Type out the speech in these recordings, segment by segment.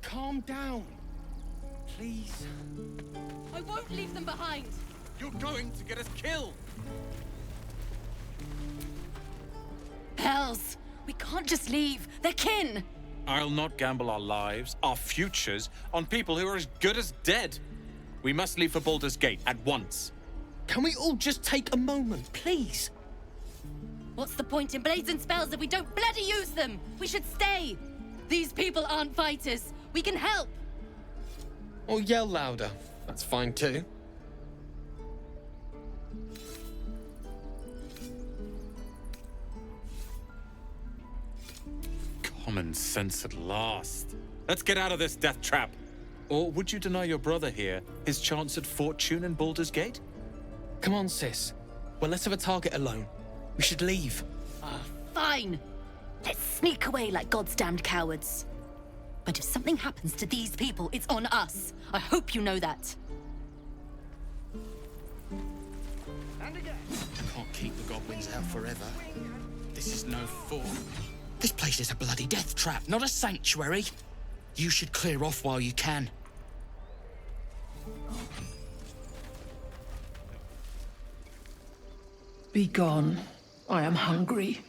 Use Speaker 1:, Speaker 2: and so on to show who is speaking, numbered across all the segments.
Speaker 1: Calm down. Please.
Speaker 2: I won't leave them behind.
Speaker 1: You're going to get us killed.
Speaker 2: Hells! We can't just leave. They're kin!
Speaker 3: I'll not gamble our lives, our futures, on people who are as good as dead. We must leave for Baldur's Gate at once.
Speaker 1: Can we all just take a moment, please?
Speaker 2: What's the point in blazing spells if we don't bloody use them? We should stay. These people aren't fighters. We can help.
Speaker 1: Or yell louder. That's fine too.
Speaker 3: Common sense at last. Let's get out of this death trap. Or would you deny your brother here his chance at fortune in Baldur's Gate?
Speaker 1: Come on, sis. We're less of a target alone. We should leave.
Speaker 2: Fine. Let's sneak away like God's damned cowards. But if something happens to these people, it's on us. I hope you know that.
Speaker 4: Can't keep the goblins out forever. This is no fun. This place is a bloody death trap, not a sanctuary. You should clear off while you can.
Speaker 5: Be gone. I am hungry.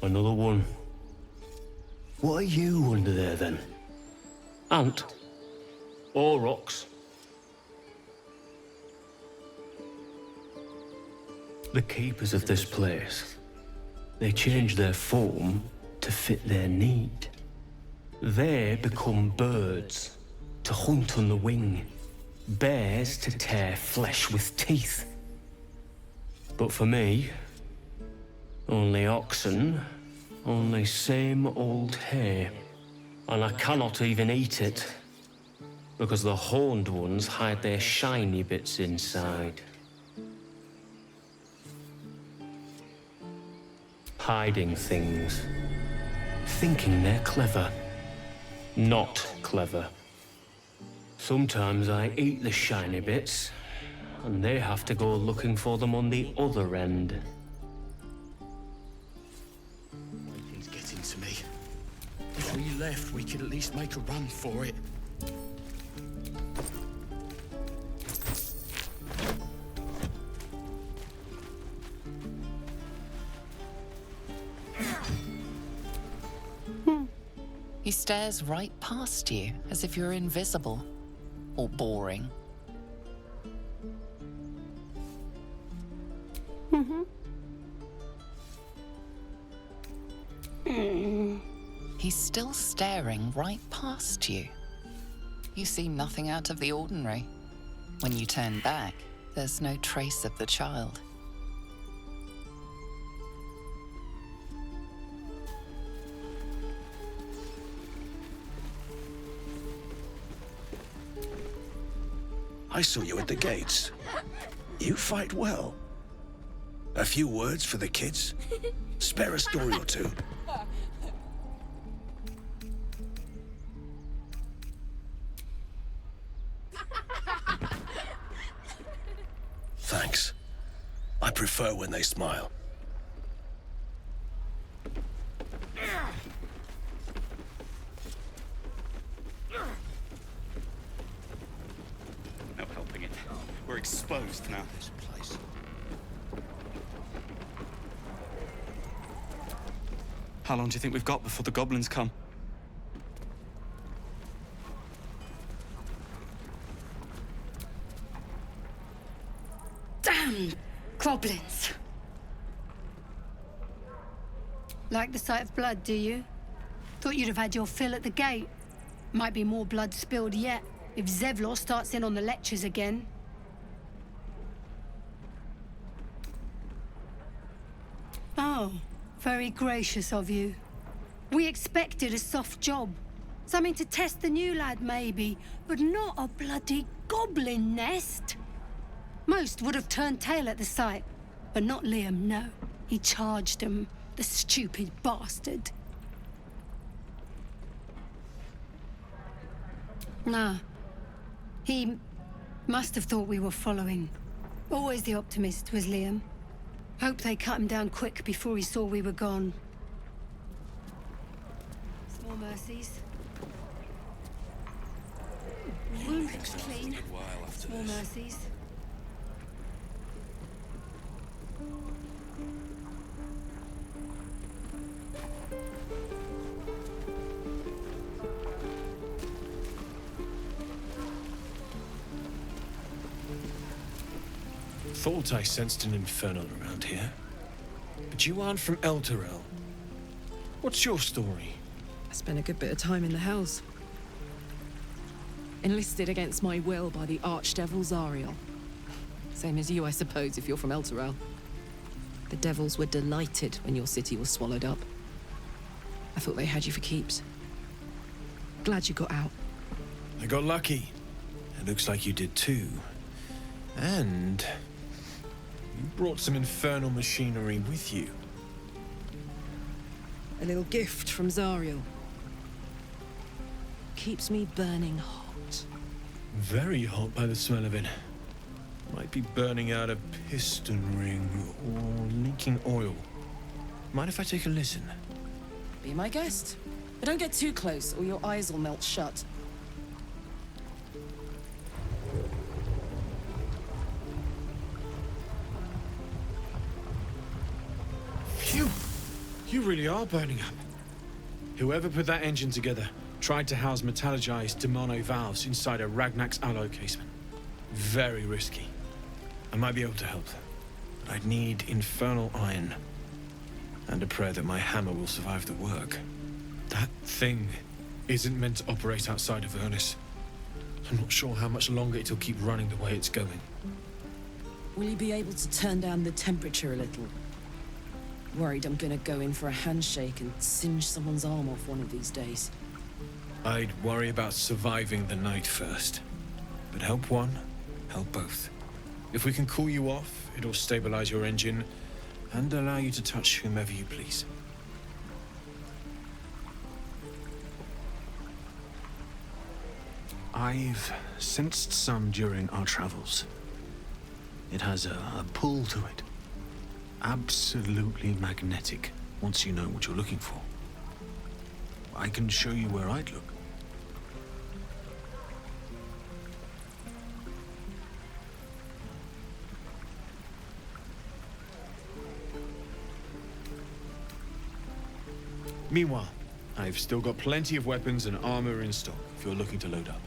Speaker 6: Another one. What are you under there, then? Ant? Or rocks? The keepers of this place, they change their form to fit their need. They become birds, to hunt on the wing, bears to tear flesh with teeth. But for me, only oxen, only same old hay. And I cannot even eat it, because the horned ones hide their shiny bits inside. Hiding things, thinking they're clever. Not clever. Sometimes I eat the shiny bits, and they have to go looking for them on the other end.
Speaker 4: He's getting to me. If we left, we could at least make a run for it.
Speaker 7: He stares right past you, as if you're invisible. Or boring. He's still staring right past you. You see nothing out of the ordinary. When you turn back, there's no trace of the child.
Speaker 8: I saw you at the gates. You fight well. A few words for the kids? Spare a story or two. Thanks. I prefer when they smile.
Speaker 3: No helping it. We're exposed now.
Speaker 4: This place.
Speaker 9: How long do you think we've got before the goblins come?
Speaker 10: Damn goblins! Like the sight of blood, do you? Thought you'd have had your fill at the gate. Might be more blood spilled yet, if Zevlor starts in on the lectures again. Oh, very gracious of you. We expected a soft job. Something to test the new lad, maybe, but not a bloody goblin nest. Most would have turned tail at the sight, but not Liam, no. He charged him, the stupid bastard. Nah. He must have thought we were following. Always the optimist was Liam. Hope they cut him down quick before he saw we were gone. Small mercies. Wound looks clean. Small mercies.
Speaker 6: Thought I sensed an infernal around here. But you aren't from Elturel. What's your story?
Speaker 11: I spent a good bit of time in the Hells. Enlisted against my will by the Archdevil Zariel. Same as you, I suppose, if you're from Elturel. The devils were delighted when your city was swallowed up. I thought they had you for keeps. Glad you got out.
Speaker 6: I got lucky. It looks like you did too. And you brought some infernal machinery with you.
Speaker 11: A little gift from Zariel. Keeps me burning hot.
Speaker 6: Very hot by the smell of it. Might be burning out a piston ring or leaking oil. Mind if I take a listen?
Speaker 11: Be my guest. But don't get too close or your eyes will melt shut.
Speaker 6: Phew! You really are burning up. Whoever put that engine together tried to house metallogized demono valves inside a Ragnak's alloy casement. Very risky. I might be able to help, but I'd need infernal iron. And a prayer that my hammer will survive the work. That thing isn't meant to operate outside of Vernus. I'm not sure how much longer it'll keep running the way it's going.
Speaker 11: Will you be able to turn down the temperature a little? Worried I'm gonna go in for a handshake and singe someone's arm off one of these days.
Speaker 6: I'd worry about surviving the night first. But help one, help both. If we can cool you off, it'll stabilize your engine and allow you to touch whomever you please.
Speaker 8: I've sensed some during our travels. It has a pull to it. Absolutely magnetic, once you know what you're looking for. I can show you where I'd look.
Speaker 6: Meanwhile, I've still got plenty of weapons and armor in stock if you're looking to load up.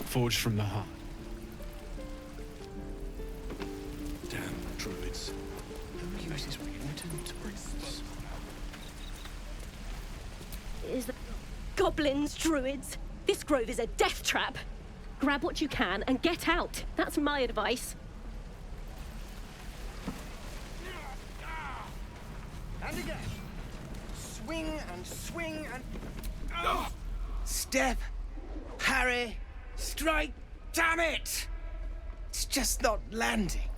Speaker 6: Forged from the heart.
Speaker 8: Damn druids. Who uses wooden tools?
Speaker 12: Is the goblins, druids? This grove is a death trap. Grab what you can and get out. That's my advice.
Speaker 13: And again. Swing and swing and... Step. Parry. Strike! Damn it! It's just not landing.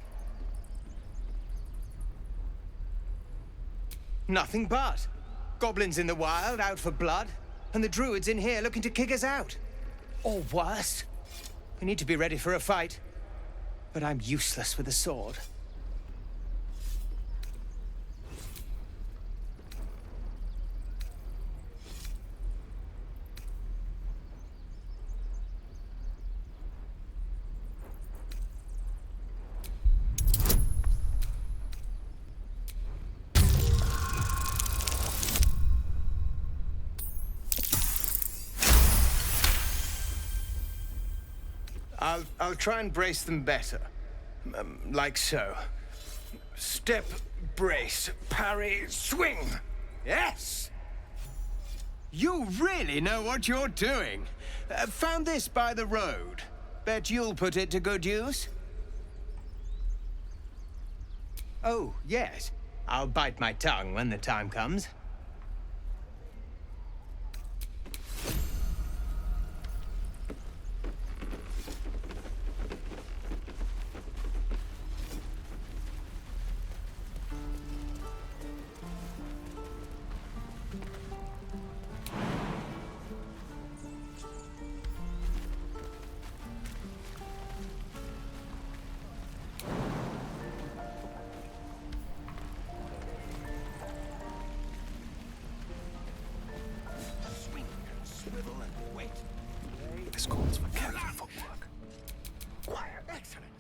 Speaker 13: Nothing but. Goblins in the wild, out for blood, and the druids in here looking to kick us out. Or worse. We need to be ready for a fight. But I'm useless with a sword. I'll try and brace them better. Like so. Step, brace, parry, swing. Yes! You really know what you're doing. Found this by the road. Bet you'll put it to good use. Oh, yes. I'll bite my tongue when the time comes.
Speaker 8: This calls for careful footwork. Quiet.
Speaker 13: Excellent.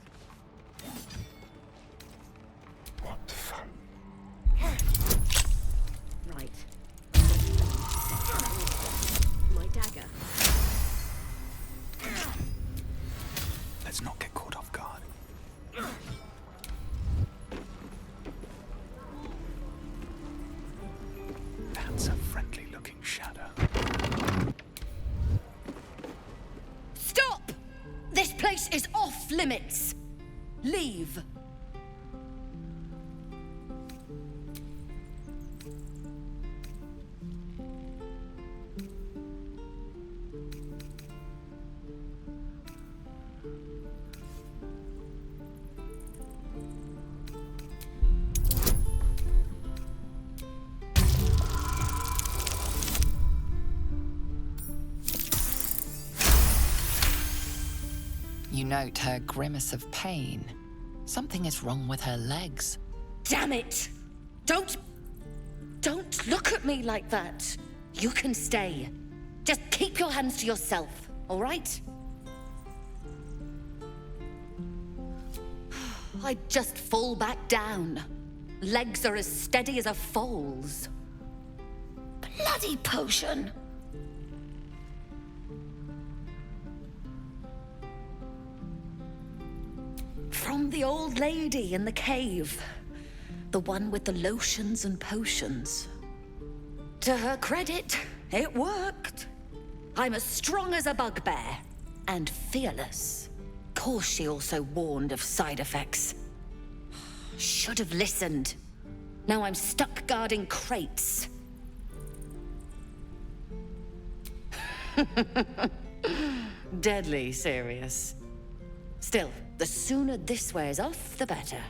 Speaker 8: What fun.
Speaker 12: Right. My dagger.
Speaker 8: Let's not get caught off guard. That's a friendly-looking shadow.
Speaker 2: Stop! This place is off limits. Leave.
Speaker 7: You note her grimace of pain. Something is wrong with her legs.
Speaker 2: Damn it! Don't look at me like that. You can stay. Just keep your hands to yourself, all right? I'd just fall back down. Legs are as steady as a foal's. Bloody potion! From the old lady in the cave. The one with the lotions and potions. To her credit, it worked. I'm as strong as a bugbear. And fearless. Course she also warned of side effects. Should have listened. Now I'm stuck guarding crates. Deadly serious. Still, the sooner this wears off, the better.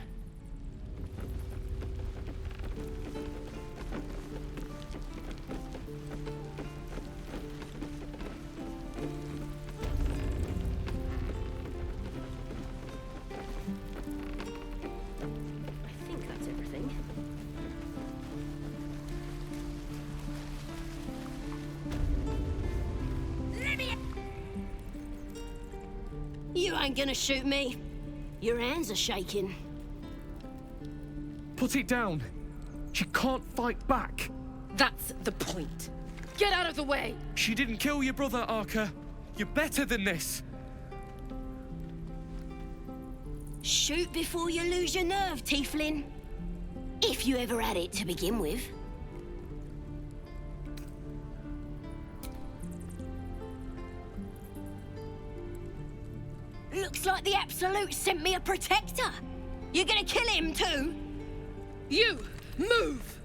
Speaker 12: I think that's everything.
Speaker 10: You ain't gonna shoot me. Your hands are shaking.
Speaker 14: Put it down. She can't fight back.
Speaker 11: That's the point. Get out of the way!
Speaker 14: She didn't kill your brother, Arca. You're better than this.
Speaker 10: Shoot before you lose your nerve, Tiefling. If you ever had it to begin with. Looks like the Absolute sent me a protector. You're gonna kill him too?
Speaker 11: You! Move!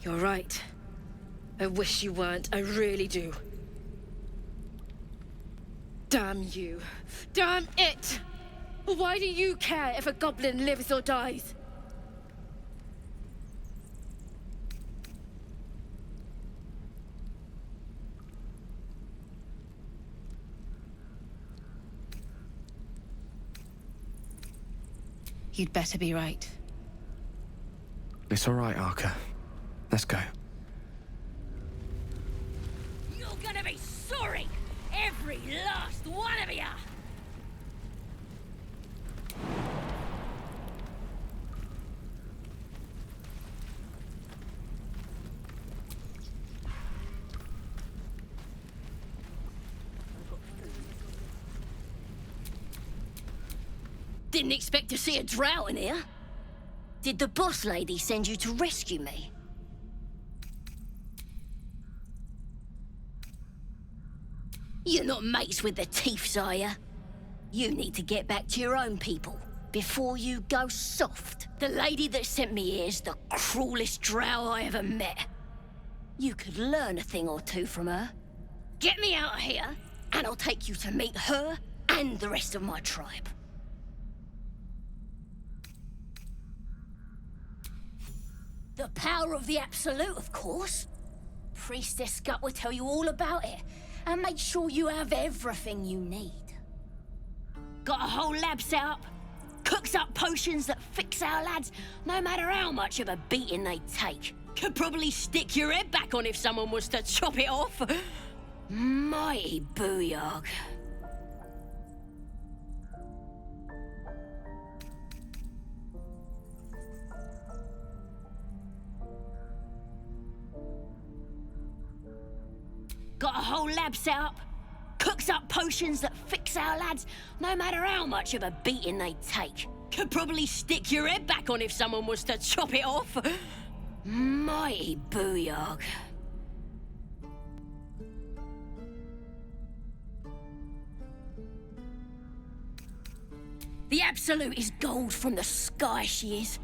Speaker 11: You're right. I wish you weren't, I really do. Damn you. Damn it! Why do you care if a goblin lives or dies? You'd better be right.
Speaker 6: It's all right, Arca. Let's go.
Speaker 15: Didn't expect to see a drow in here. Did the boss lady send you to rescue me? You're not mates with the Thiefs, are you? You need to get back to your own people before you go soft. The lady that sent me here is the cruelest drow I ever met. You could learn a thing or two from her. Get me out of here, and I'll take you to meet her and the rest of my tribe. The power of the Absolute, of course. Priestess Gut will tell you all about it, and make sure you have everything you need. Got a whole lab set up. Cooks up potions that fix our lads, no matter how much of a beating they take. Could probably stick your head back on if someone was to chop it off. Mighty booyog. Got a whole lab set up. Cooks up potions that fix our lads, no matter how much of a beating they take. Could probably stick your head back on if someone was to chop it off. Mighty booyog. The Absolute is gold from the sky, she is.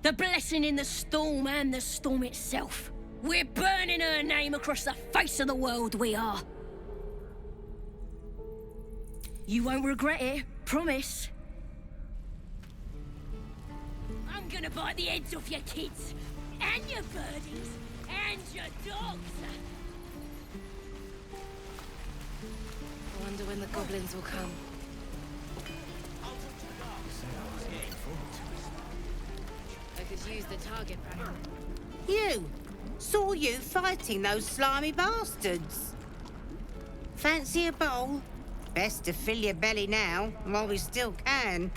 Speaker 15: The blessing in the storm and the storm itself. We're burning her name across the face of the world, we are. You won't regret it, promise. I'm gonna bite the heads off your kids, and your birdies, and your dogs.
Speaker 16: I wonder when the goblins will come. I could use the target practice.
Speaker 17: You! Saw you fighting those slimy bastards. Fancy a bowl? Best to fill your belly now, while we still can.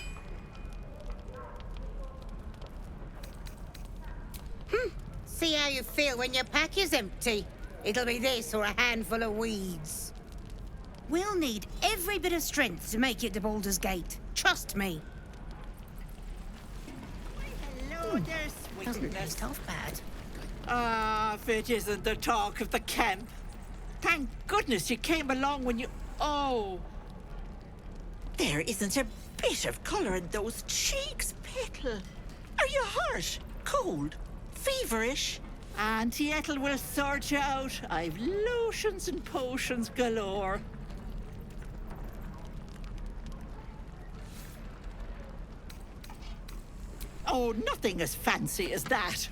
Speaker 17: See how you feel when your pack is empty. It'll be this or a handful of weeds. We'll need every bit of strength to make it to Baldur's Gate. Trust me.
Speaker 18: Hello there,
Speaker 17: Doesn't taste half bad.
Speaker 18: Ah, if it isn't the talk of the camp. Thank goodness you came along when you... Oh. There isn't a bit of colour in those cheeks, Petal. Are you hurt? Cold? Feverish? Auntie Ethel will sort you out. I've lotions and potions galore. Oh, nothing as fancy as that.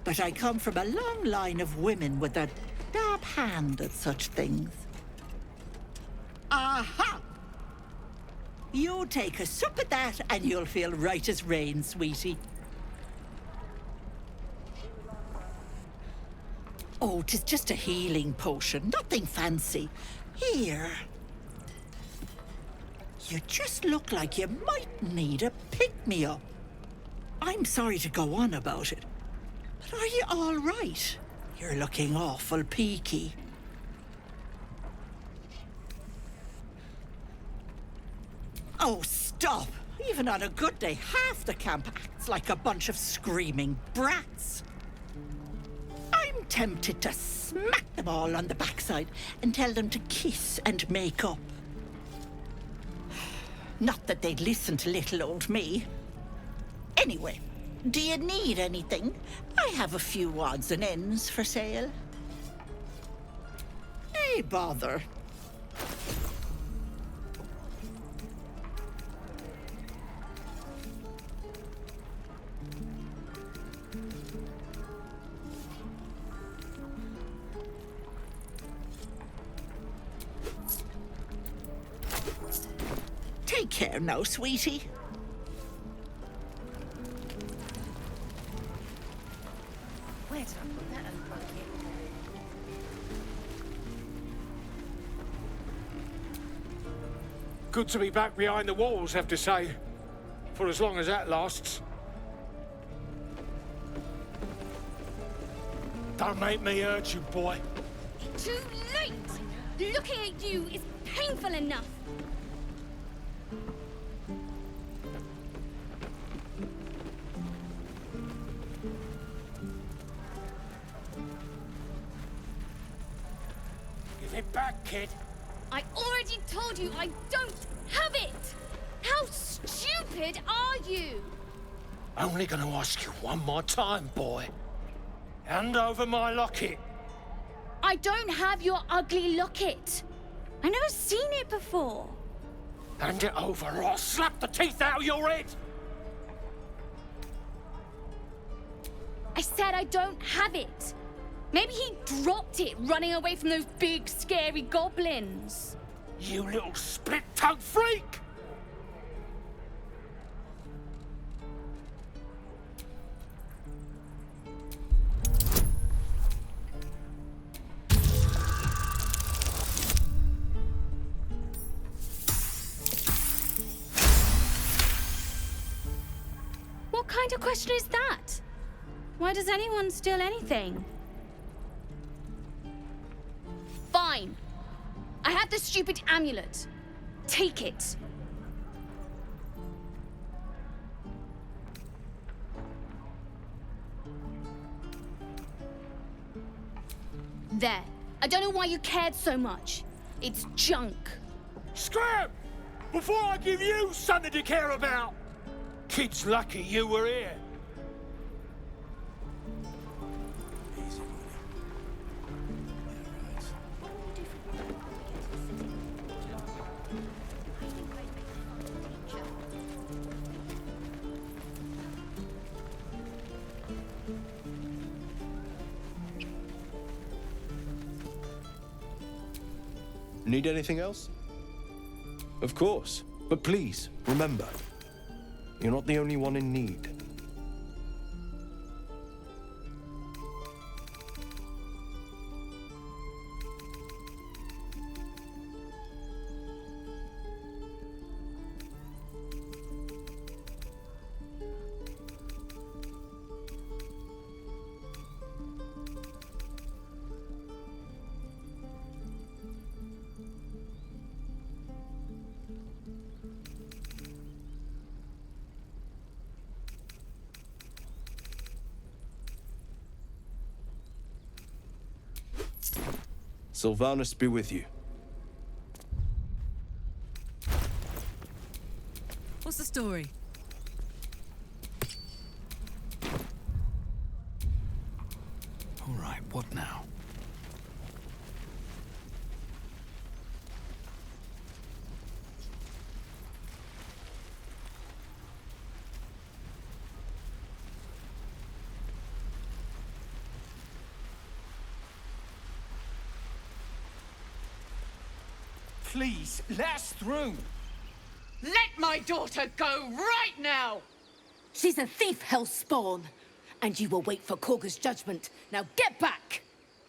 Speaker 18: But I come from a long line of women with a dab hand at such things. Aha! You take a sup at that and you'll feel right as rain, sweetie. Oh, 'tis just a healing potion, nothing fancy. Here. You just look like you might need a pick-me-up. I'm sorry to go on about it, but are you all right? You're looking awful peaky. Oh, stop! Even on a good day, half the camp acts like a bunch of screaming brats. I'm tempted to smack them all on the backside and tell them to kiss and make up. Not that they'd listen to little old me. Anyway, do you need anything? I have a few odds and ends for sale. Nay, bother. Take care now, sweetie.
Speaker 17: Where did I put that old bucket?
Speaker 19: Good to be back behind the walls, have to say. For as long as that lasts. Don't make me hurt you, boy.
Speaker 20: Too late! Looking at you is painful enough.
Speaker 19: kid.
Speaker 20: I already told you I don't have it! How stupid are you?
Speaker 19: Only gonna ask you one more time, boy. Hand over my locket.
Speaker 20: I don't have your ugly locket. I've never seen it before.
Speaker 19: Hand it over or I'll slap the teeth out of your head.
Speaker 20: I said I don't have it. Maybe he dropped it running away from those big, scary goblins.
Speaker 19: You little split-tongued freak!
Speaker 20: What kind of question is that? Why does anyone steal anything? Fine. I have the stupid amulet. Take it. There. I don't know why you cared so much. It's junk.
Speaker 19: Scram! Before I give you something to care about! Kid's lucky you were here.
Speaker 8: Need anything else? Of course. But please, remember, you're not the only one in need. Sylvanus be with you.
Speaker 11: What's the story?
Speaker 8: All right, what now?
Speaker 21: Please, let us through.
Speaker 22: Let my daughter go right now!
Speaker 15: She's a thief, hellspawn. And you will wait for Korga's judgment. Now get back!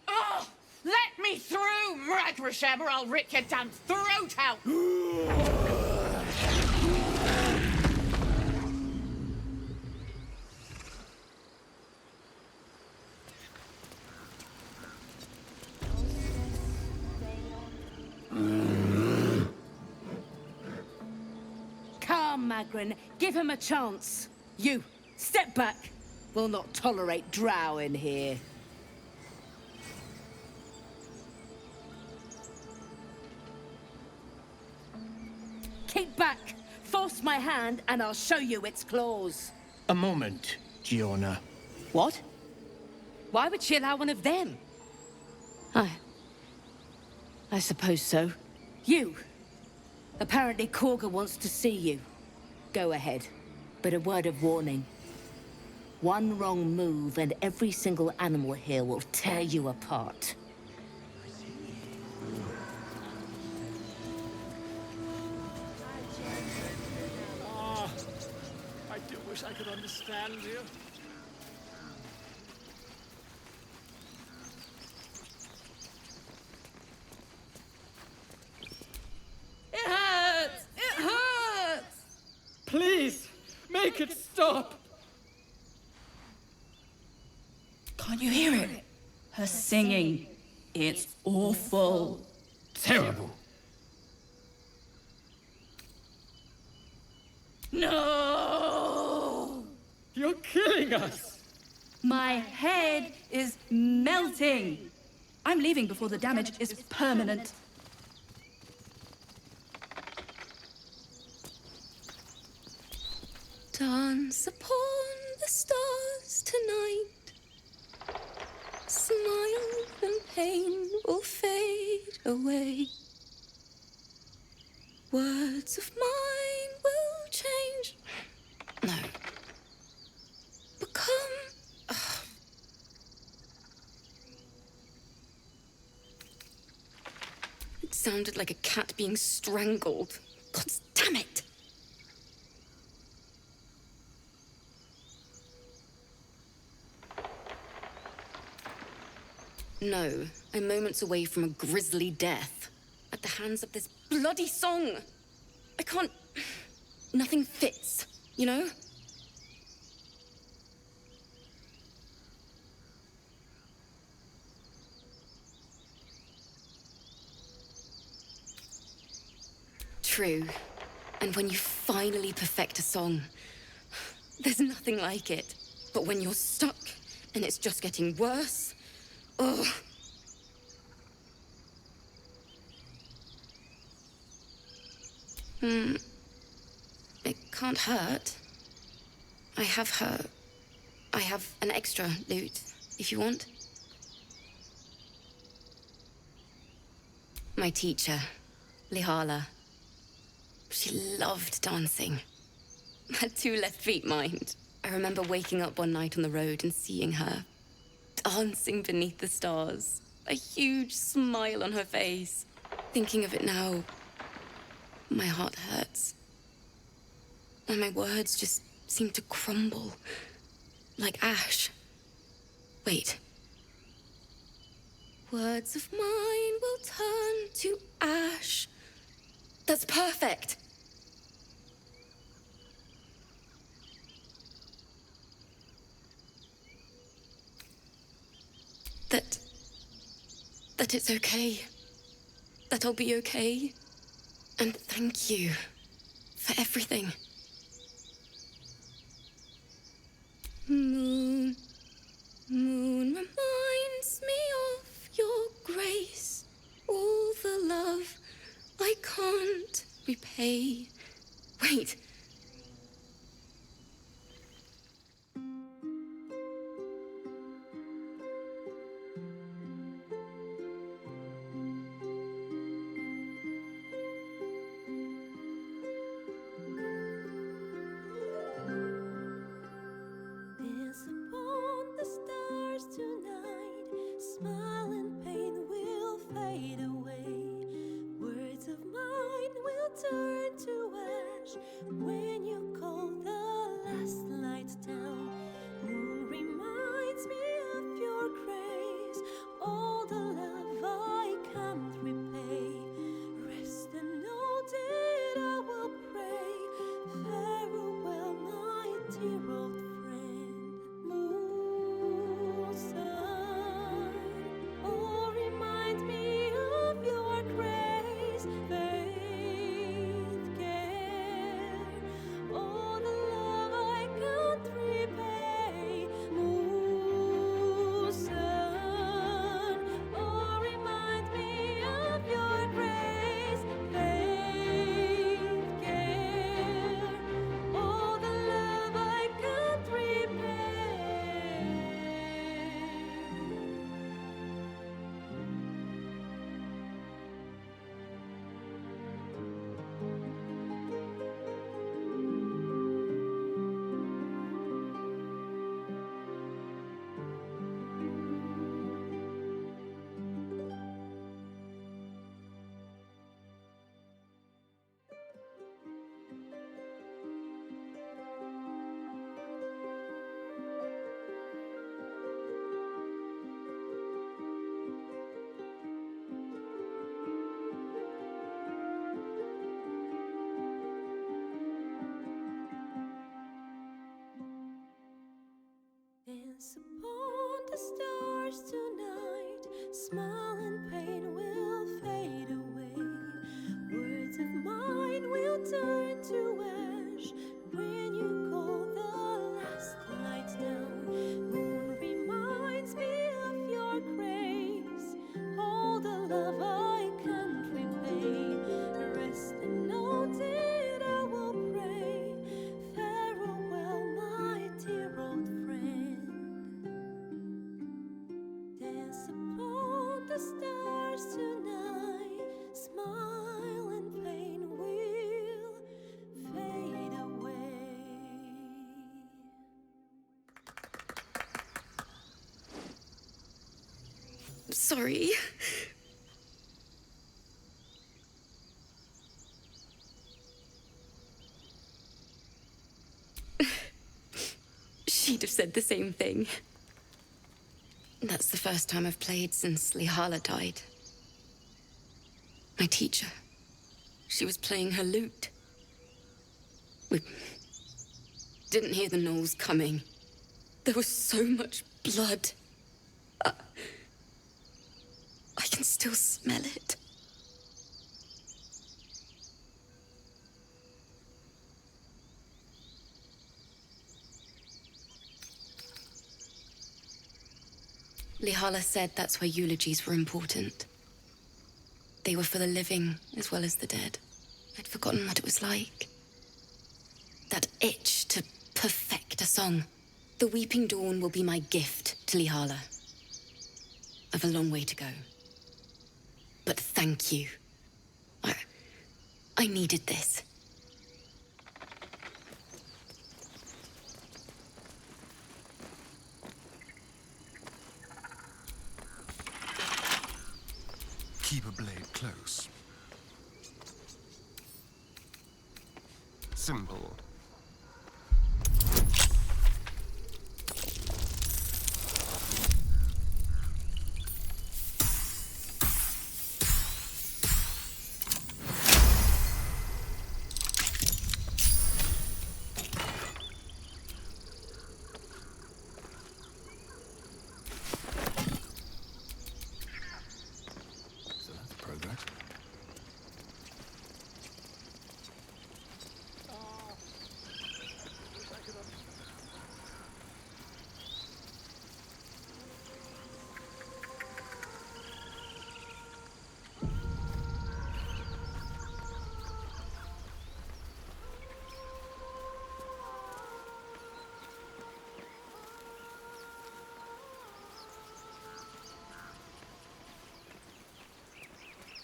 Speaker 22: Oh, let me through, Mragrasham, or I'll rip your damn throat out!
Speaker 15: Come, Magrin, give him a chance. You, step back. We'll not tolerate Drow in here. Keep back. Force my hand and I'll show you its claws.
Speaker 13: A moment, Giona.
Speaker 15: What? Why would she allow one of them? I suppose so. You. Apparently Korga wants to see you. Go ahead. But a word of warning. One wrong move and every single animal here will tear you apart.
Speaker 19: Ah, I do wish I could understand you.
Speaker 21: It hurts! It hurts! Please, make it stop!
Speaker 5: Can't you hear it? Her singing. It's awful.
Speaker 19: Terrible.
Speaker 5: No!
Speaker 21: You're killing us!
Speaker 5: My head is melting. I'm leaving before the damage is permanent.
Speaker 1: Dance upon the stars tonight. Smile and pain will fade away. Words of mine will change. No. Become. Ugh. It sounded like a cat being strangled. God damn it! No, I'm moments away from a grisly death. At the hands of this bloody song. I can't... Nothing fits, you know? True. And when you finally perfect a song, there's nothing like it. But when you're stuck, and it's just getting worse... Ugh. It can't hurt. I have an extra lute, if you want. My teacher, Lihala. She loved dancing. Had 2 left feet, mind. I remember waking up one night on the road and seeing her dancing beneath the stars. A huge smile on her face. Thinking of it now, my heart hurts. And my words just seem to crumble. Like ash. Wait. Words of mine will turn to ash. That's perfect. That it's okay. That I'll be okay. And thank you for everything. Moon, moon reminds me of your grace. All the love I can't repay. Wait.
Speaker 3: Dance upon the stars tonight. Smile and pain will fade away. Words of mine will turn to ash when you call the last light down. Moon reminds me of your grace. All the love I can't repay. Rest and know that I will pray. Farewell.
Speaker 1: sorry. She'd have said the same thing. That's the first time I've played since Lihala died. My teacher. She was playing her lute. We didn't hear the gnolls coming. There was so much blood. I can still smell it. Lihala said that's why eulogies were important. They were for the living as well as the dead. I'd forgotten what it was like. That itch to perfect a song. The Weeping Dawn will be my gift to Lihala. I've a long way to go. But thank you. I needed this.
Speaker 4: Keep a blade close. Simple.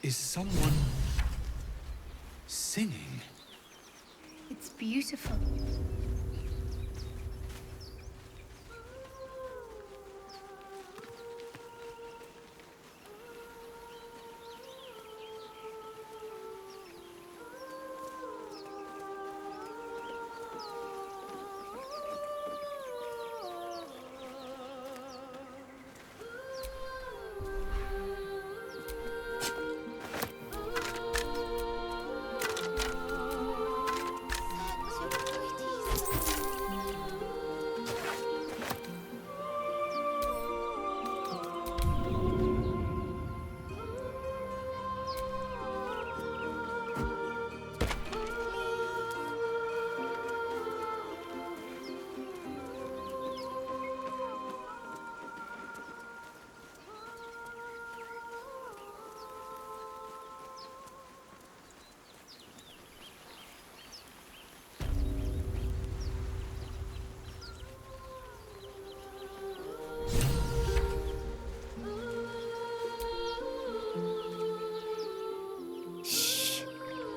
Speaker 9: Is someone singing?
Speaker 23: It's beautiful.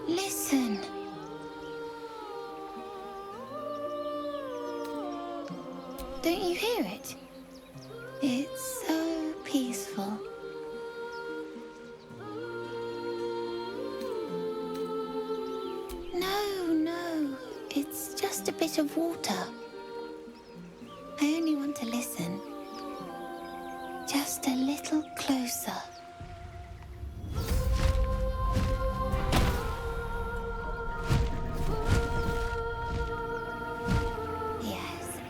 Speaker 24: Listen. Don't you hear it? It's so peaceful. No, it's just a bit of water. I only want to listen. Just a little closer.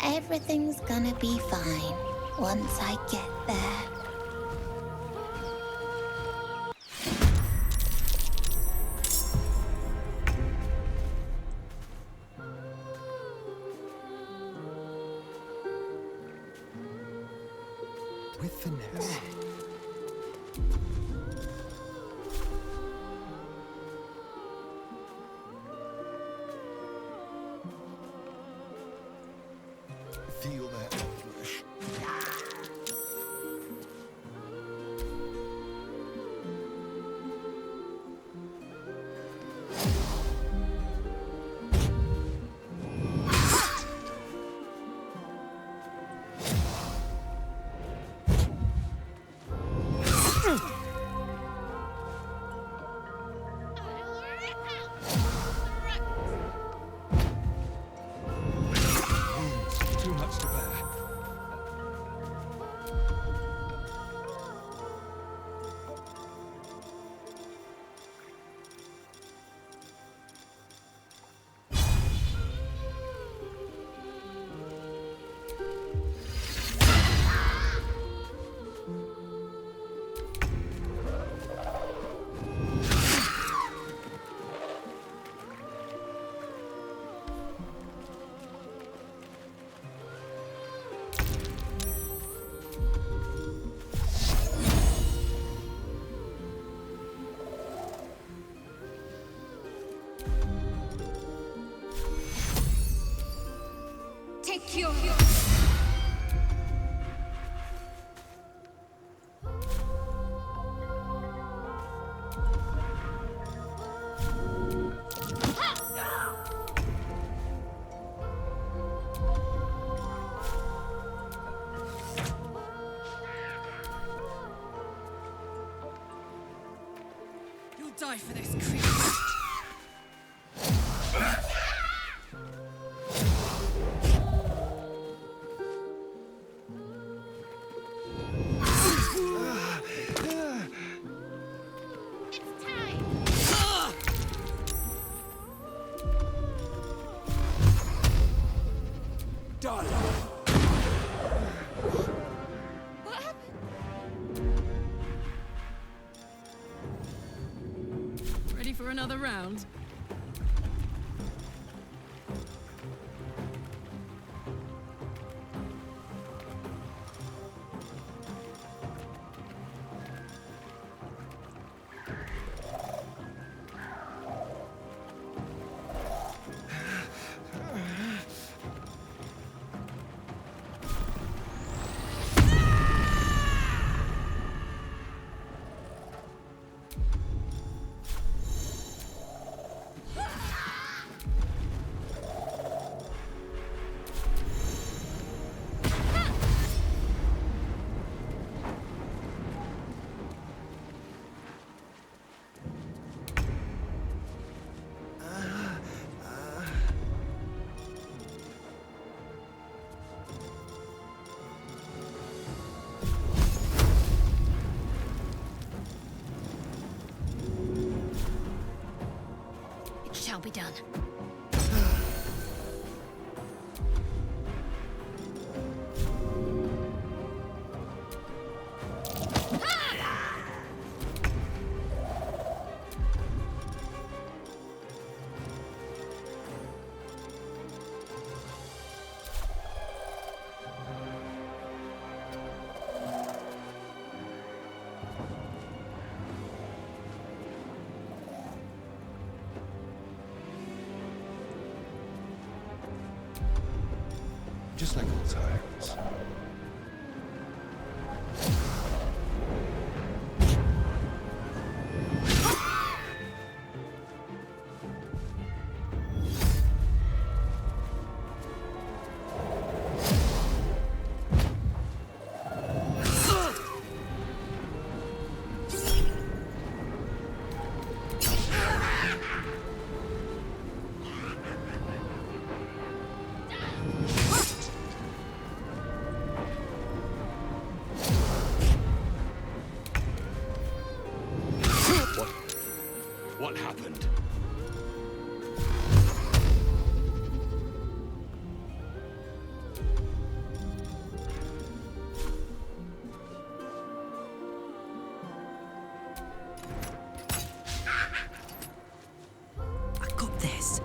Speaker 24: Everything's gonna be fine once I get there.
Speaker 4: With finesse. Feel that anguish.
Speaker 3: take your...
Speaker 11: You'll die for this, creep. Ready for another round?
Speaker 3: It shall be done.
Speaker 4: Just like old times.
Speaker 8: What happened?
Speaker 11: I got this.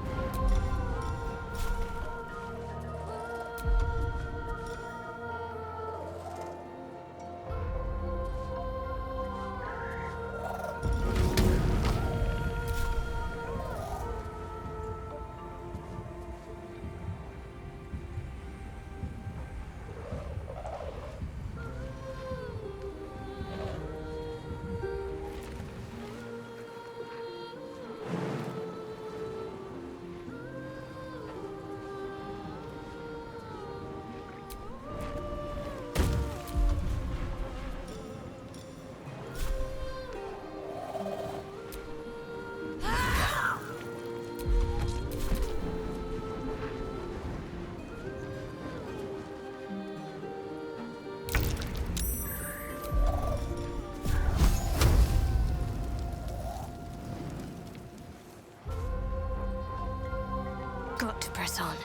Speaker 3: Got to press on.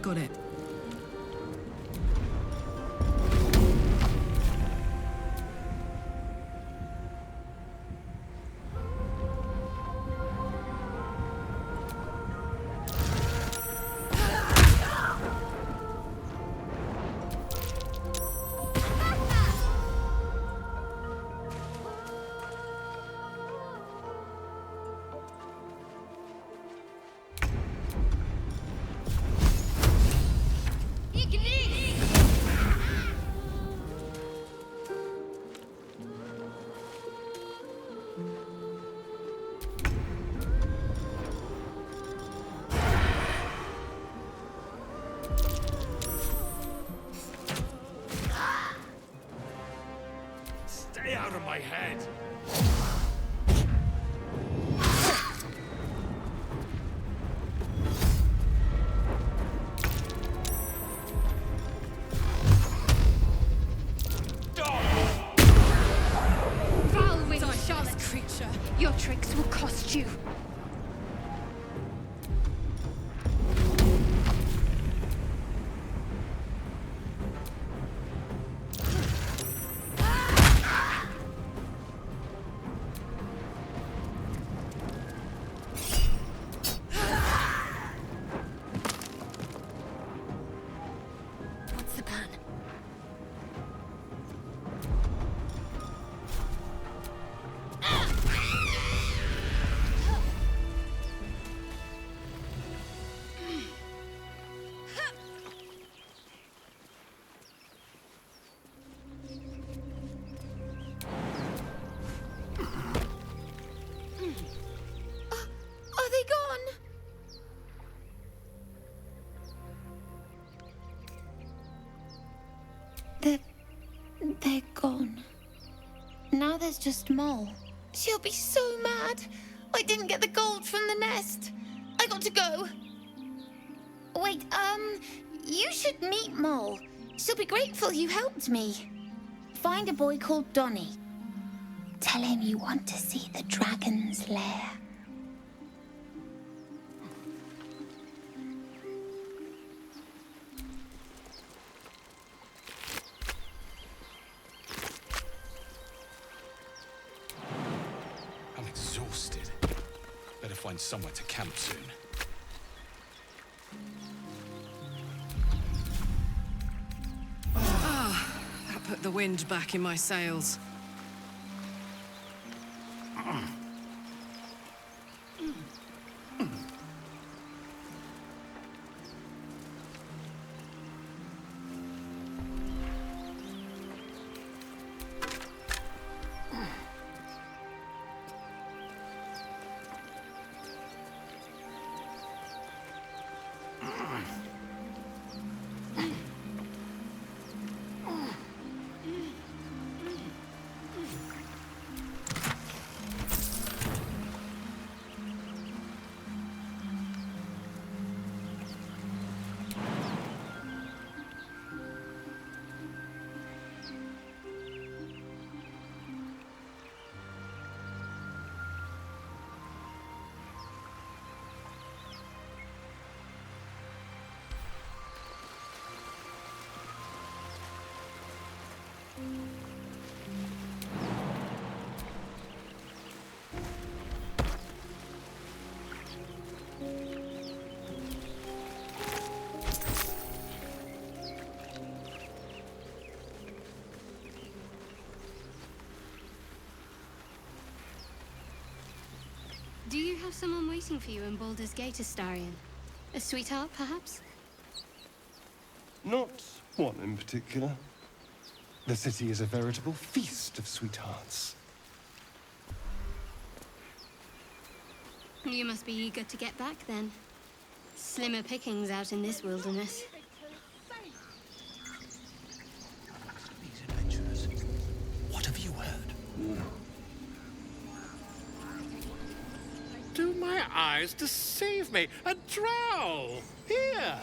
Speaker 11: I've got it.
Speaker 19: Stay out of my head!
Speaker 10: Foul winged Charlotte creature, your tricks will cost you.
Speaker 15: What's the plan?
Speaker 24: Are they gone? They're gone. Now there's just Mole. She'll be so mad. I didn't get the gold from the nest. I got to go. Wait, you should meet Mole. She'll be grateful you helped me. Find a boy called Donny. Tell him you want to see the dragon's lair.
Speaker 9: I'm exhausted. Better find somewhere to camp soon.
Speaker 11: That put the wind back in my sails.
Speaker 10: Do you have someone waiting for you in Baldur's Gate, Astarion? A sweetheart, perhaps?
Speaker 4: Not one in particular. The city is a veritable feast of sweethearts.
Speaker 10: You must be eager to get back, then. Slimmer pickings out in this wilderness.
Speaker 8: These adventurers. What have you heard?
Speaker 19: Do my eyes deceive me? A drow! Here!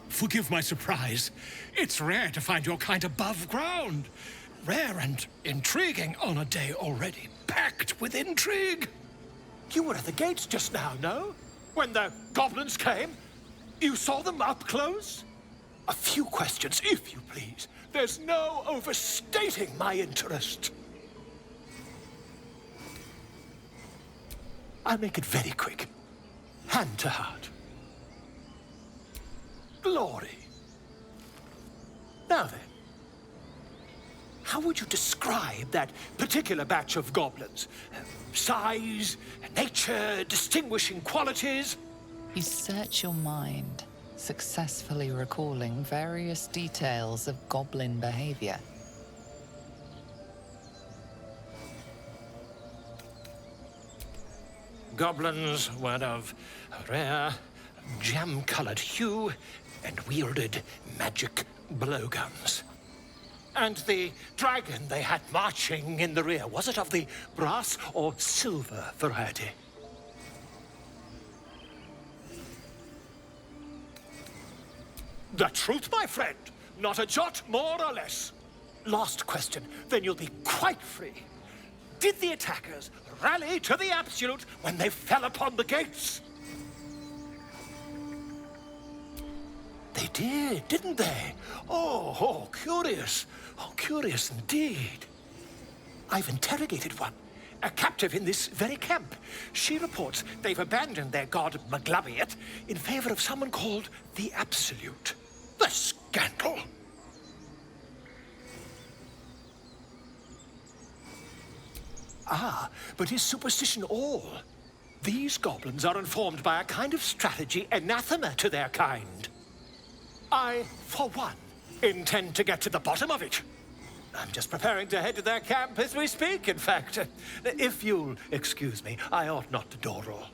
Speaker 8: Forgive my surprise. It's rare to find your kind above ground. Rare and intriguing on a day already packed with intrigue.
Speaker 19: You were at the gates just now, no? When the goblins came? You saw them up close? A few questions, if you please. There's no overstating my interest. I'll make it very quick. Hand to heart. Glory. Now then, how would you describe that particular batch of goblins? Size, nature, distinguishing qualities?
Speaker 2: You search your mind, successfully recalling various details of goblin behavior.
Speaker 19: Goblins were of a rare, jam-colored hue and wielded magic blowguns. And the dragon they had marching in the rear, was it of the brass or silver variety? The truth, my friend. Not a jot more or less. Last question, then you'll be quite free. Did the attackers rally to the absolute when they fell upon the gates? They did, didn't they? Oh, curious. Oh, curious indeed. I've interrogated one, a captive in this very camp. She reports they've abandoned their god Maglabiet in favor of someone called the Absolute. The scandal! Ah, but is superstition all? These goblins are informed by a kind of strategy anathema to their kind. I, for one, intend to get to the bottom of it. I'm just preparing to head to their camp as we speak, in fact. If you'll excuse me, I ought not to door roll.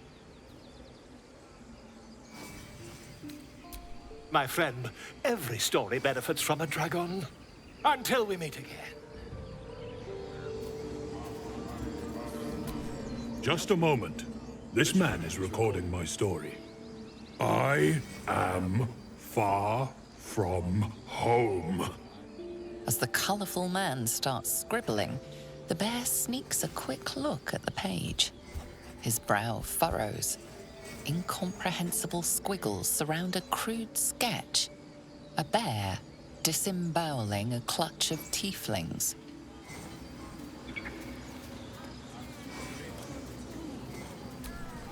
Speaker 19: My friend, every story benefits from a dragon. Until we meet again.
Speaker 7: Just a moment. This man is recording my story. I am far from home.
Speaker 2: As the colourful man starts scribbling, the bear sneaks a quick look at the page. His brow furrows. Incomprehensible squiggles surround a crude sketch. A bear disemboweling a clutch of tieflings.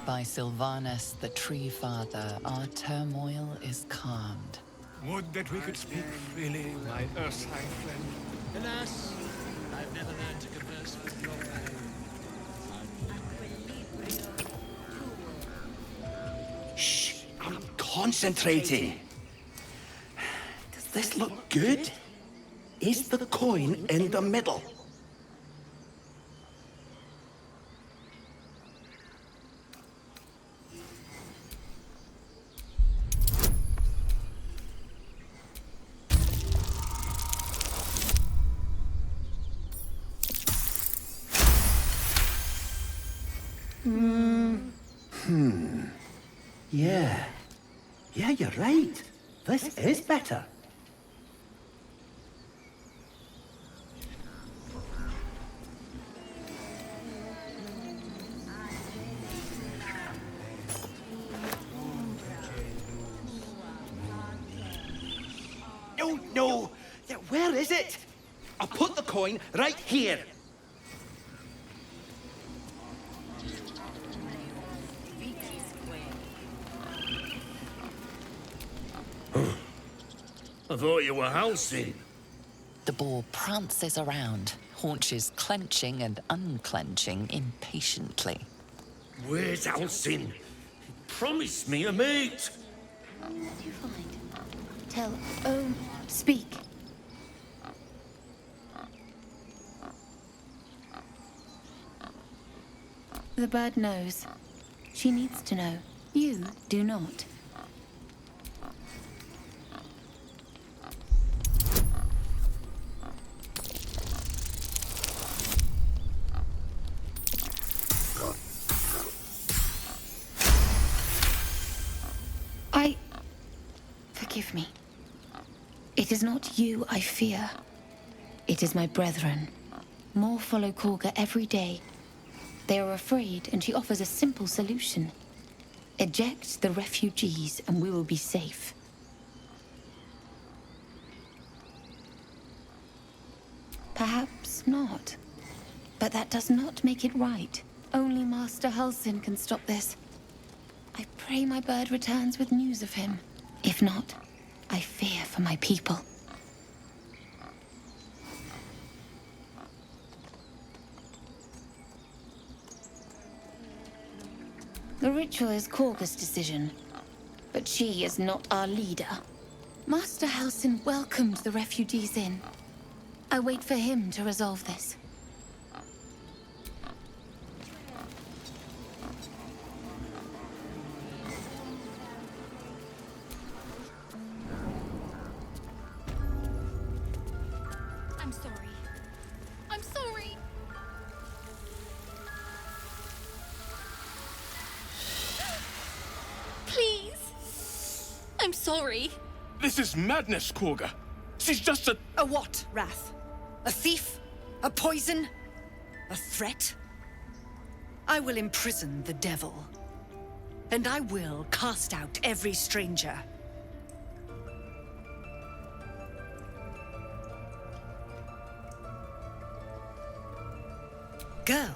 Speaker 2: By Sylvanus the Tree Father, our turmoil is calmed.
Speaker 19: Would that we could speak freely, my Ursine friend.
Speaker 8: Alas, I've never learned to converse with your
Speaker 12: Shh, I'm concentrating. Does this look good? Is the coin in the middle? Yeah, you're right. This is better. No. Yeah, where is it? I'll put the coin right here. I thought you were Halsin.
Speaker 2: The boar prances around, haunches clenching and unclenching impatiently.
Speaker 12: Where's Halsin? He promised me a mate.
Speaker 24: What did you find? Tell, speak. The bird knows. She needs to know. You do not. Forgive me. It is not you I fear. It is my brethren. More follow Korga every day. They are afraid, and she offers a simple solution. Eject the refugees and we will be safe. Perhaps not. But that does not make it right. Only Master Halsin can stop this. I pray my bird returns with news of him. If not, I fear for my people. The ritual is Korga's decision, but she is not our leader. Master Halsin welcomed the refugees in. I wait for him to resolve this.
Speaker 20: I'm sorry. I'm sorry. Please. I'm sorry.
Speaker 9: This is madness, Korga. She's just a...
Speaker 6: A what, Wrath? A thief? A poison? A threat? I will imprison the devil. And I will cast out every stranger. Girl,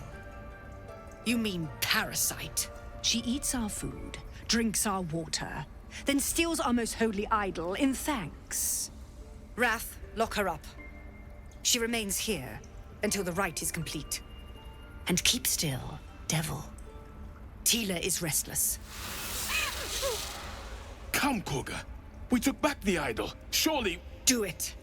Speaker 6: you mean parasite. She eats our food, drinks our water, then steals our most holy idol in thanks. Wrath, lock her up. She remains here until the rite is complete. And keep still, devil. Tila is restless.
Speaker 9: Come, Korga. We took back the idol. Surely...
Speaker 6: Do it.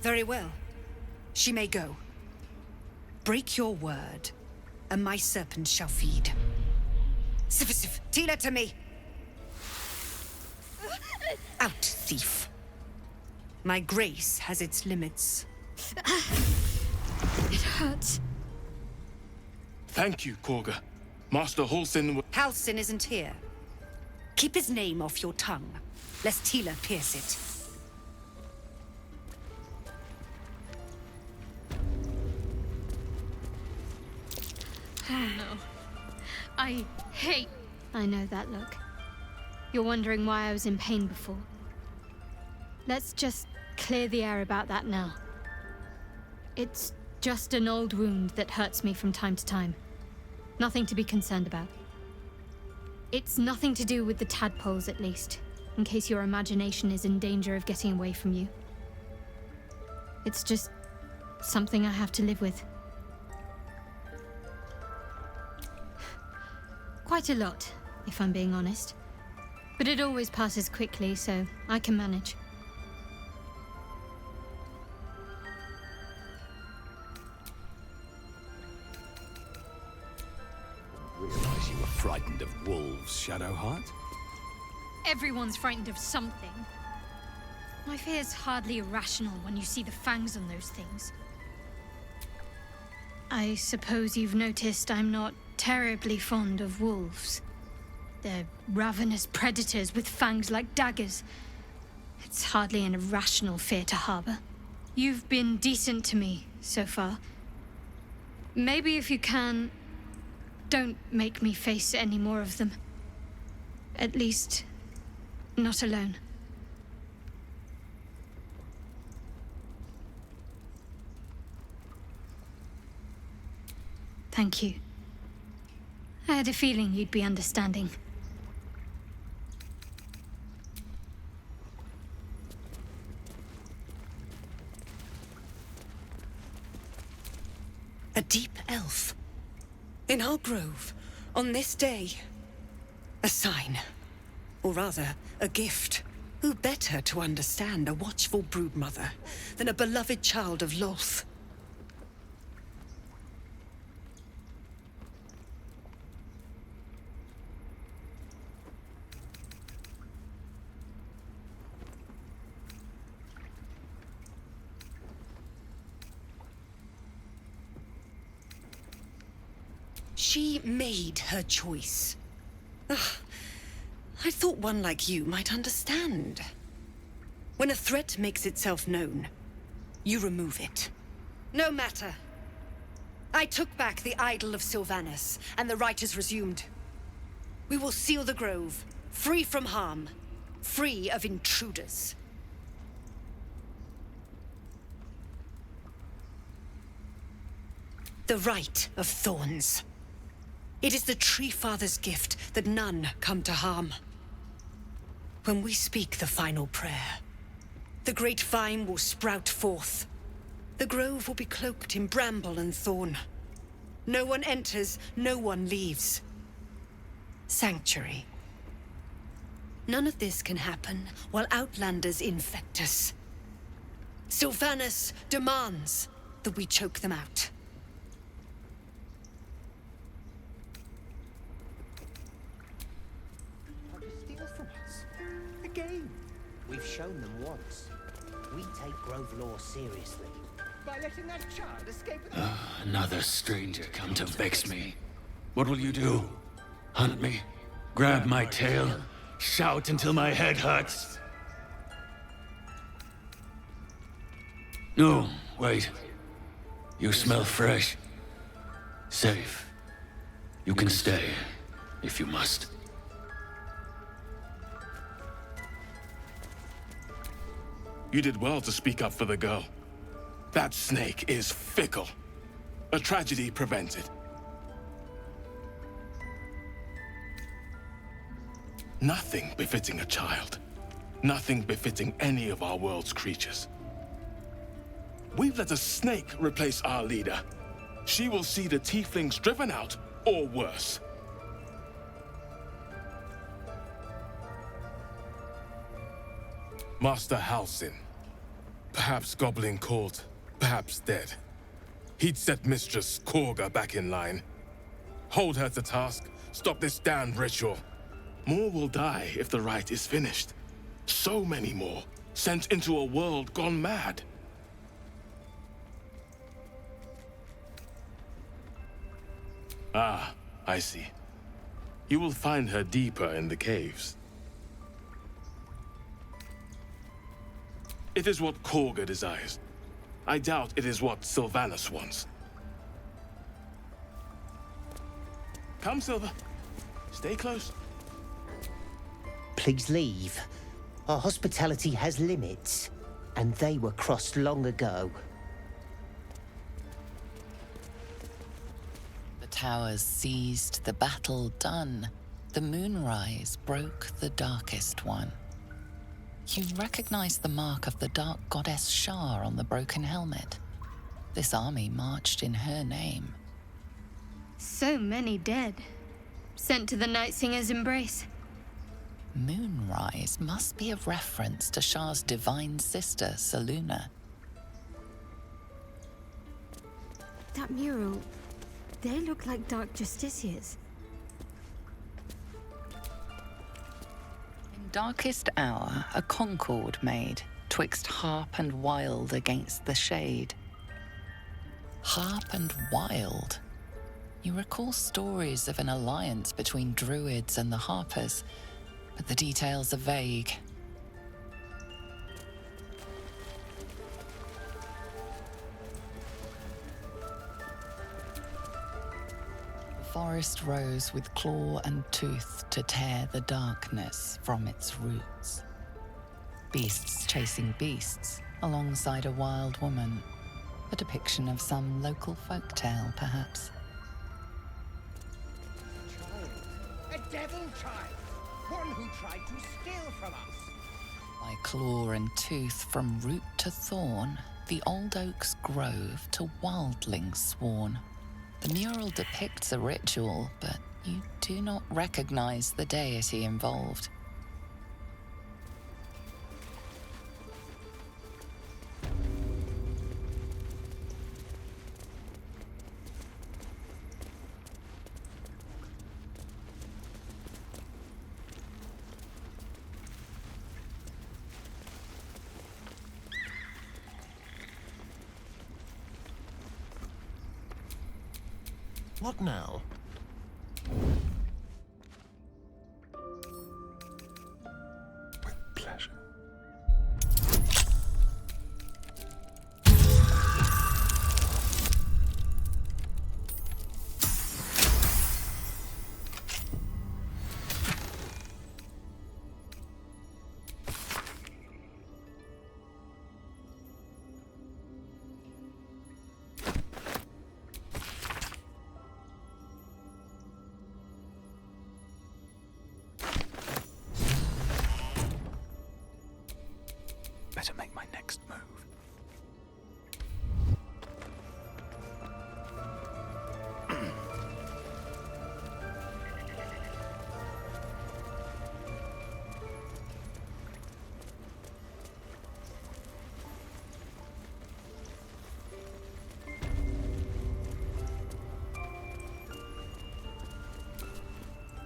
Speaker 6: Very well. She may go. Break your word, and my serpent shall feed. Sif, Tila to me! Out, thief. My grace has its limits.
Speaker 20: It hurts.
Speaker 9: Thank you, Korga. Master Halsin...
Speaker 6: Halsin isn't here. Keep his name off your tongue, lest Tila pierce it.
Speaker 10: Oh no. I hate... I know that look. You're wondering why I was in pain before. Let's just clear the air about that now. It's just an old wound that hurts me from time to time. Nothing to be concerned about. It's nothing to do with the tadpoles, at least, in case your imagination is in danger of getting away from you. It's just something I have to live with. Quite a lot, if I'm being honest. But it always passes quickly, so I can manage.
Speaker 14: Realize you were frightened of wolves, Shadowheart?
Speaker 10: Everyone's frightened of something. My fear's hardly irrational when you see the fangs on those things. I suppose you've noticed I'm not terribly fond of wolves. They're ravenous predators with fangs like daggers. It's hardly an irrational fear to harbor. You've been decent to me so far. Maybe if you can, don't make me face any more of them. At least, not alone. Thank you. I had a feeling you'd be understanding.
Speaker 6: A deep elf. In our grove, on this day. A sign. Or rather, a gift. Who better to understand a watchful broodmother than a beloved child of Lolth? She made her choice. Ugh. I thought one like you might understand. When a threat makes itself known, you remove it. No matter. I took back the idol of Sylvanas, and the rite is resumed. We will seal the grove, free from harm, free of intruders. The Rite of Thorns. It is the Tree Father's gift that none come to harm. When we speak the final prayer, the great vine will sprout forth. The grove will be cloaked in bramble and thorn. No one enters, no one leaves. Sanctuary. None of this can happen while Outlanders infect us. Sylvanas demands that we choke them out.
Speaker 16: Steal from us. Again. We've shown them once. We take Grove law seriously. By letting that child escape with
Speaker 12: Another stranger come to vex me. What will you do? Hunt me? Grab my tail? Shout until my head hurts? No, wait. You smell fresh. Safe. You can stay, if you must.
Speaker 17: You did well to speak up for the girl. That snake is fickle. A tragedy prevented. Nothing befitting a child. Nothing befitting any of our world's creatures. We've let a snake replace our leader. She will see the tieflings driven out, or worse. Master Halsin. Perhaps goblin caught, perhaps dead. He'd set Mistress Korga back in line. Hold her to task, stop this damned ritual. More will die if the rite is finished. So many more, sent into a world gone mad. Ah, I see. You will find her deeper in the caves. It is what Korga desires. I doubt it is what Sylvanas wants. Come, Silver. Stay close.
Speaker 16: Please leave. Our hospitality has limits, and they were crossed long ago.
Speaker 2: The towers seized, the battle done. The moonrise broke the darkest one. You recognize the mark of the dark goddess Shar on the broken helmet. This army marched in her name.
Speaker 10: So many dead. Sent to the Night Singer's embrace.
Speaker 2: Moonrise must be a reference to Shar's divine sister, Selûne.
Speaker 10: That mural, they look like dark justiciars.
Speaker 2: In darkest hour, a concord made, twixt harp and wild against the shade. Harp and wild. You recall stories of an alliance between druids and the harpers, but the details are vague. The forest rose with claw and tooth to tear the darkness from its roots. Beasts chasing beasts alongside a wild woman. A depiction of some local folktale, perhaps.
Speaker 16: A devil child! One who tried to steal from us!
Speaker 2: By claw and tooth from root to thorn, the old oak's grove to wildlings sworn. The mural depicts a ritual, but you do not recognize the deity involved.
Speaker 4: What now? pleasure.
Speaker 12: Better make my next move.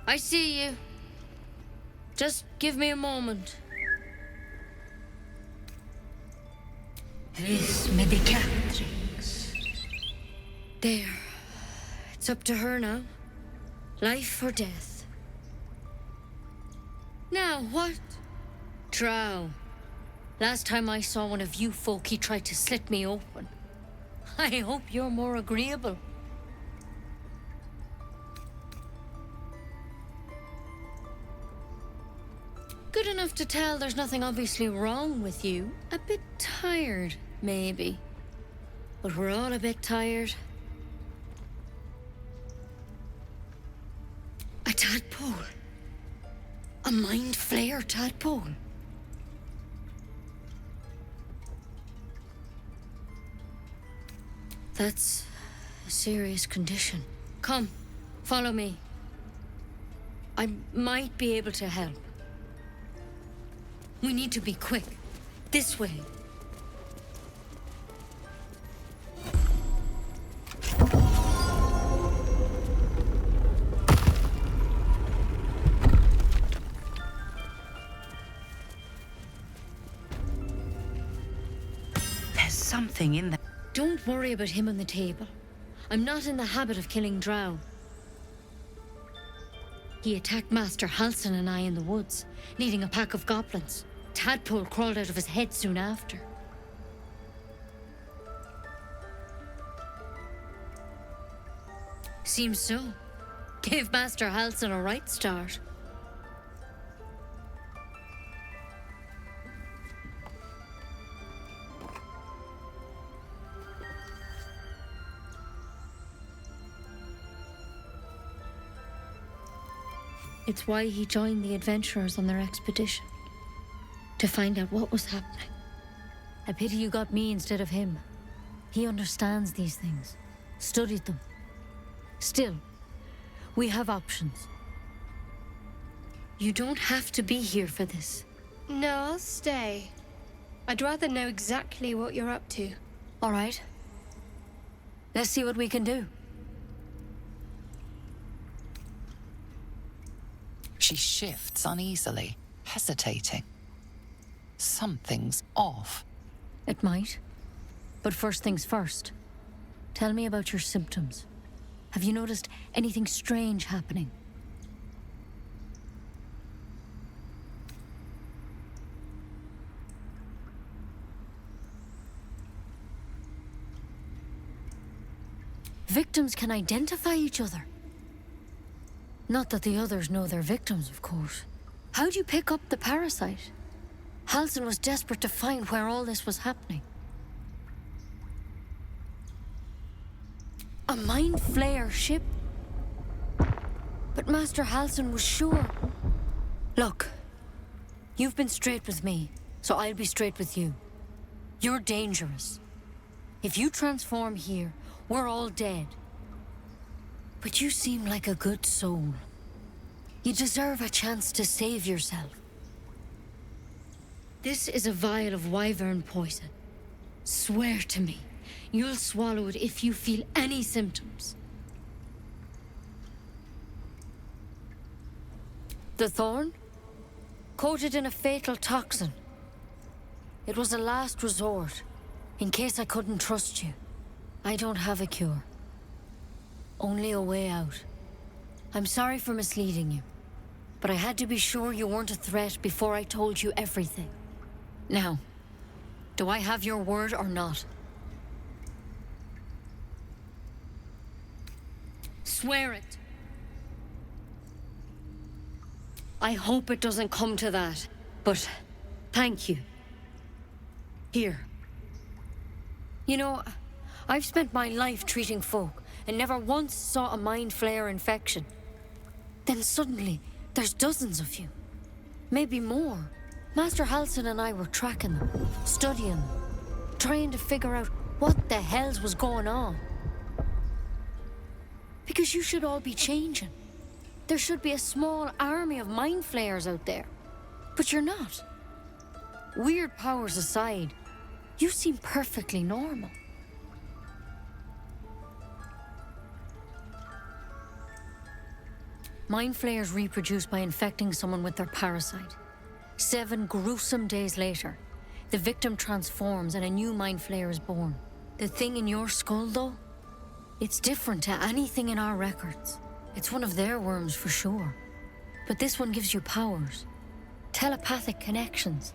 Speaker 13: I see you. Just give me a moment.
Speaker 10: Vis medicatrix.
Speaker 13: There. It's up to her now. Life or death. Now, what? Drow. Last time I saw one of you folk, he tried to slit me open. I hope you're more agreeable. Good enough to tell there's nothing obviously wrong with you. A bit tired, maybe. But we're all a bit tired. A tadpole. A mind flayer tadpole. That's a serious condition. Come, follow me. I might be able to help. We need to be quick. This way.
Speaker 6: There's something in there.
Speaker 13: Don't worry about him on the table. I'm not in the habit of killing Drow. He attacked Master Halsin and I in the woods, leading a pack of goblins. Tadpole crawled out of his head soon after. Seems so. Gave Master Halsin a right start. It's why he joined the adventurers on their expedition. To find out what was happening. I pity you got me instead of him. He understands these things. Studied them. Still, we have options. You don't have to be here for this.
Speaker 10: No, I'll stay. I'd rather know exactly what you're up to.
Speaker 13: All right. Let's see what we can do.
Speaker 2: She shifts uneasily, hesitating. Something's off.
Speaker 13: It might. But first things first. Tell me about your symptoms. Have you noticed anything strange happening? Victims can identify each other. Not that the others know they're victims, of course. How'd you pick up the parasite? Halsin was desperate to find where all this was happening. A mind flayer ship? But Master Halsin was sure. Look, you've been straight with me, so I'll be straight with you. You're dangerous. If you transform here, we're all dead. But you seem like a good soul. You deserve a chance to save yourself. This is a vial of wyvern poison. Swear to me, you'll swallow it if you feel any symptoms. The thorn? Coated in a fatal toxin. It was a last resort, in case I couldn't trust you. I don't have a cure. Only a way out. I'm sorry for misleading you. But I had to be sure you weren't a threat before I told you everything. Now, do I have your word or not? Swear it. I hope it doesn't come to that, but thank you. Here. You know, I've spent my life treating folk and never once saw a mind flayer infection. Then suddenly, there's dozens of you. Maybe more. Master Halsin and I were tracking them, studying them, trying to figure out what the hells was going on. Because you should all be changing. There should be a small army of mind flayers out there. But you're not. Weird powers aside, you seem perfectly normal. Mind flayers reproduce by infecting someone with their parasite. 7 gruesome days later, the victim transforms and a new mind flayer is born. The thing in your skull, though, it's different to anything in our records. It's one of their worms for sure. But this one gives you powers. Telepathic connections.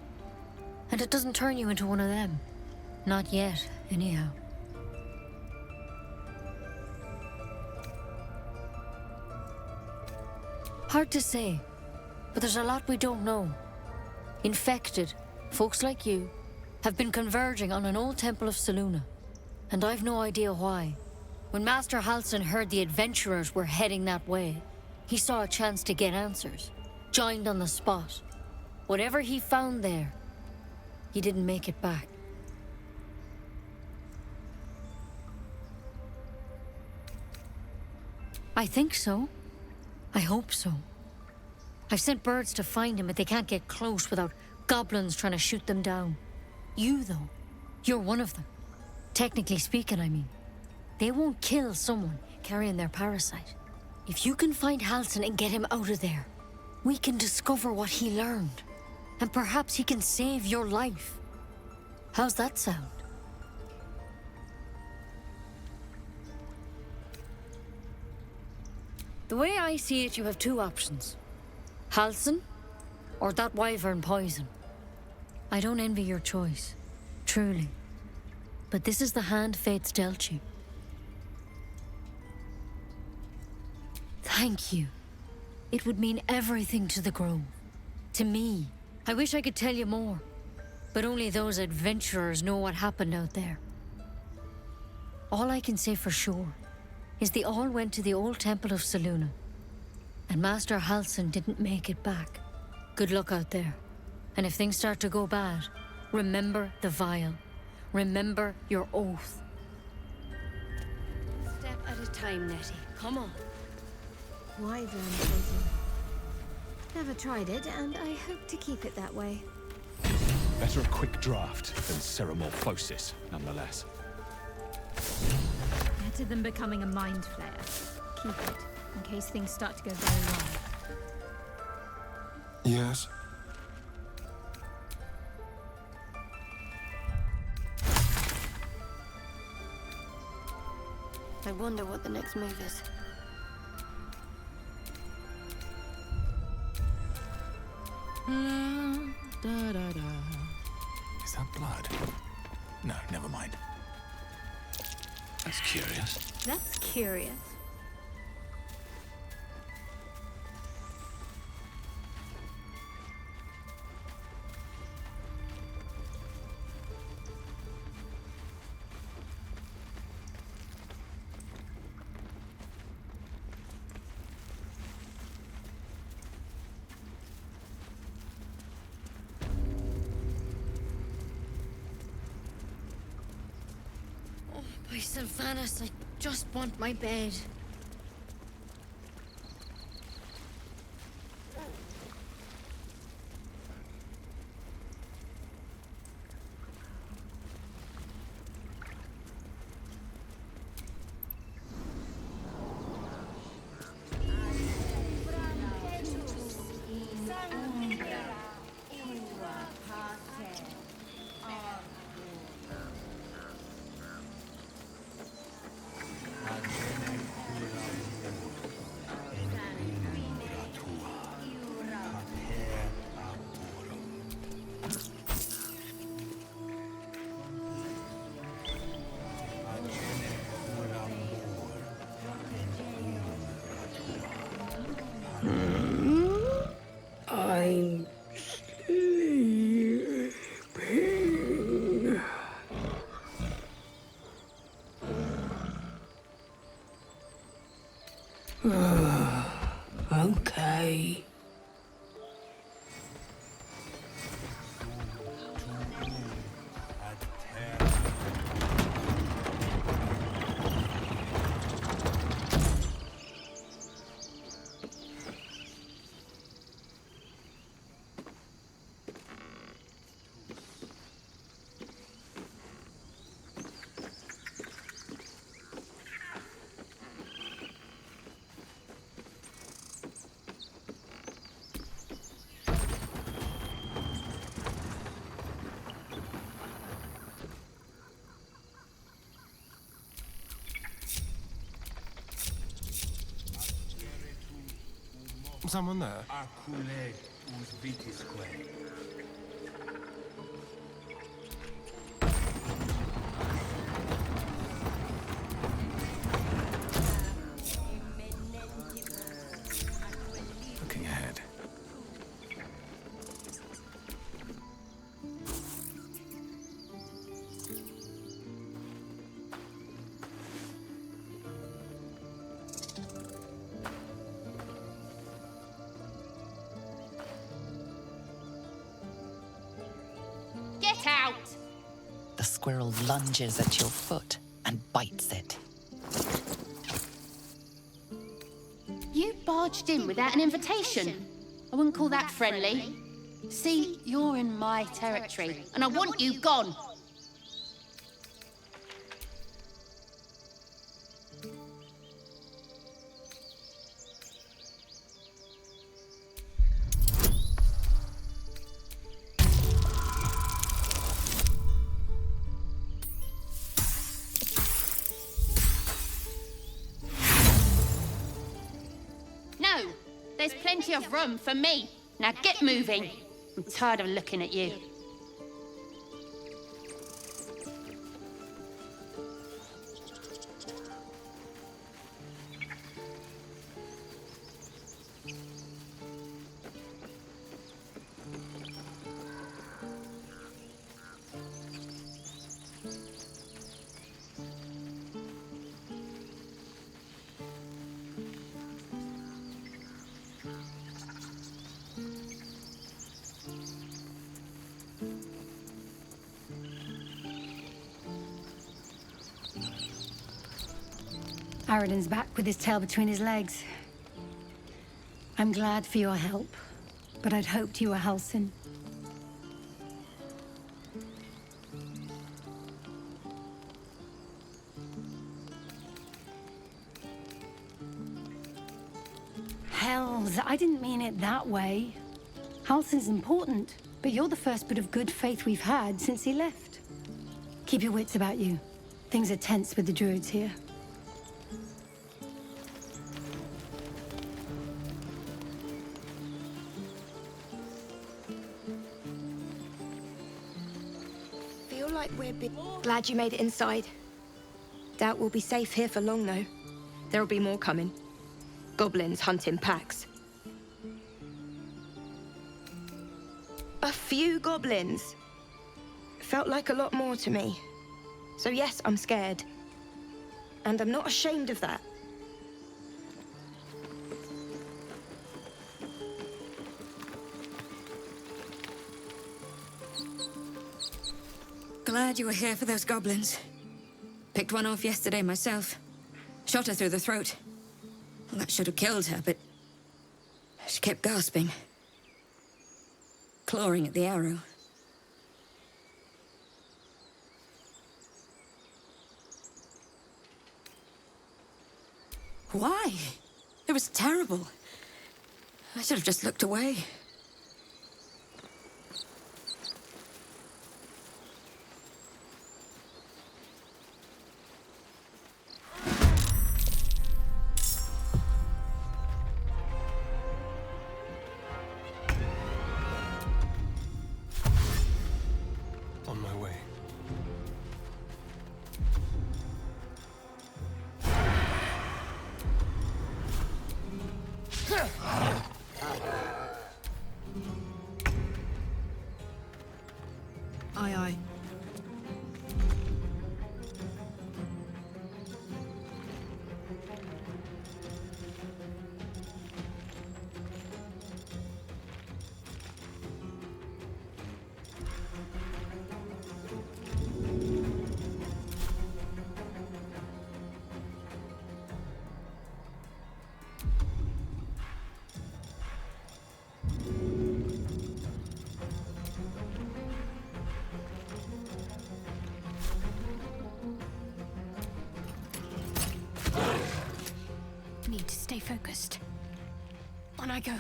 Speaker 13: And it doesn't turn you into one of them. Not yet, anyhow. Hard to say, but there's a lot we don't know. Infected, folks like you, have been converging on an old temple of Selûne, and I've no idea why. When Master Halsin heard the adventurers were heading that way, he saw a chance to get answers, joined on the spot. Whatever he found there, he didn't make it back. I think so. I hope so. I've sent birds to find him, but they can't get close without goblins trying to shoot them down. You, though, you're one of them. Technically speaking, I mean. They won't kill someone carrying their parasite. If you can find Halsin and get him out of there, we can discover what he learned. And perhaps he can save your life. How's that sound? The way I see it, you have 2 options. Halsin, or that wyvern poison. I don't envy your choice, truly. But this is the hand fate's dealt you. Thank you. It would mean everything to the Grove. To me. I wish I could tell you more. But only those adventurers know what happened out there. All I can say for sure is they all went to the old temple of Selûne. And Master Halsin didn't make it back. Good luck out there. And if things start to go bad, remember the vial. Remember your oath.
Speaker 10: Step at a time, Nettie. Come on.
Speaker 23: Wyvern poison. Never tried it, and I hope to keep it that way.
Speaker 9: Better a quick draft than ceremorphosis, nonetheless.
Speaker 23: Better than becoming a mind flayer. Keep it, in case things start to go very wrong.
Speaker 4: Yes?
Speaker 10: I wonder what the next move is.
Speaker 14: Is that blood? No, never mind.
Speaker 8: That's curious.
Speaker 23: That's curious.
Speaker 10: By Sylvanas, I just want my bed.
Speaker 4: someone there?
Speaker 8: Looking ahead.
Speaker 20: Get out!
Speaker 2: The squirrel lunges at your foot and bites it.
Speaker 15: You barged in without an invitation. I wouldn't call that friendly. See, you're in my territory, and I want you gone. No, there's plenty of room for me. Now get moving. I'm tired of looking at you.
Speaker 10: Aradin's back with his tail between his legs. I'm glad for your help, but I'd hoped you were Halsin. Hells, I didn't mean it that way. Halsin's important, but you're the first bit of good faith we've had since he left. Keep your wits about you. Things are tense with the druids here.
Speaker 5: Feel like we're glad you made it inside. Doubt we'll be safe here for long, though. There'll be more coming. Goblins hunting packs. A few goblins. Felt like a lot more to me. So yes, I'm scared. And I'm not ashamed of that.
Speaker 18: Glad you were here for those goblins. Picked one off yesterday myself. Shot her through the throat. Well, that should have killed her, but she kept gasping. Clawing at the arrow. Why? It was terrible. I should have just looked away.
Speaker 4: On my way.
Speaker 11: Aye, aye.
Speaker 10: Need to stay focused. On I go.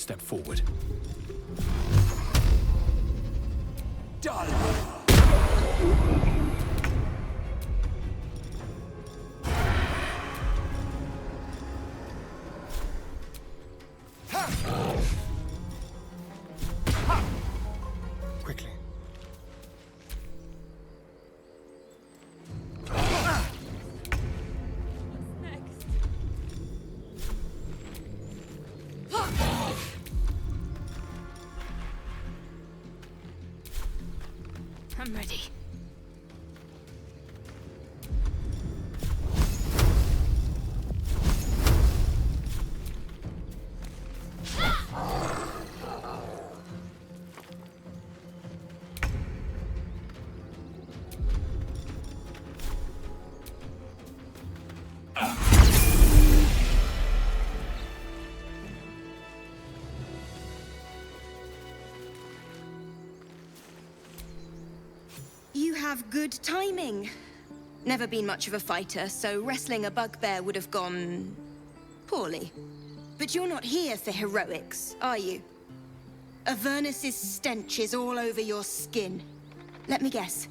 Speaker 14: step forward. Done!
Speaker 4: Quickly.
Speaker 5: I'm ready. You have good timing. Never been much of a fighter, so wrestling a bugbear would have gone poorly. But you're not here for heroics, are you? Avernus's stench is all over your skin. Let me guess.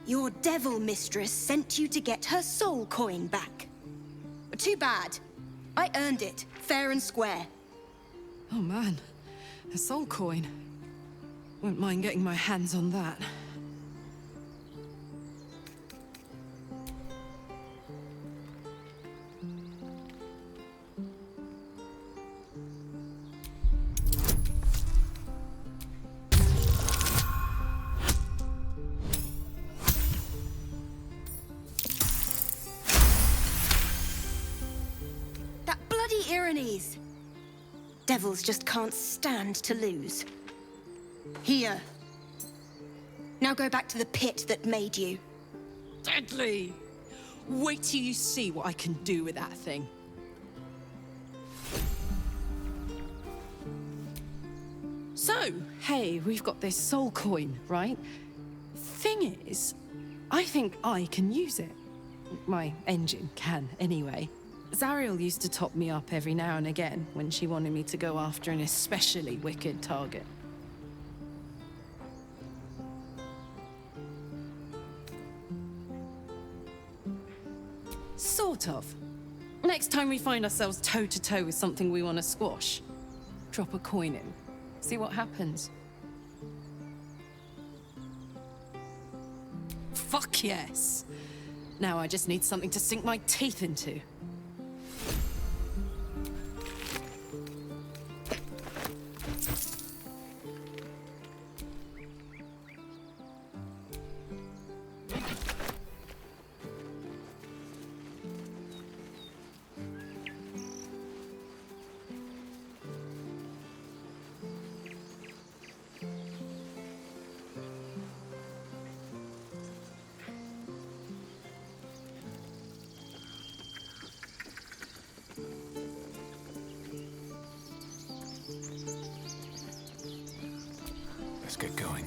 Speaker 5: Your devil mistress sent you to get her soul coin back. Too bad. I earned it, fair and square.
Speaker 11: Oh man, a soul coin. Wouldn't mind getting my hands on that.
Speaker 5: Devils just can't stand to lose. Here. Now go back to the pit that made you.
Speaker 11: Deadly! Wait till you see what I can do with that thing. So, hey, we've got this soul coin, right? Thing is, I think I can use it. My engine can, anyway. Zariel used to top me up every now and again when she wanted me to go after an especially wicked target. Sort of. Next time we find ourselves toe-to-toe with something we want to squash, drop a coin in. See what happens. Fuck yes! Now I just need something to sink my teeth into.
Speaker 14: Let's get going.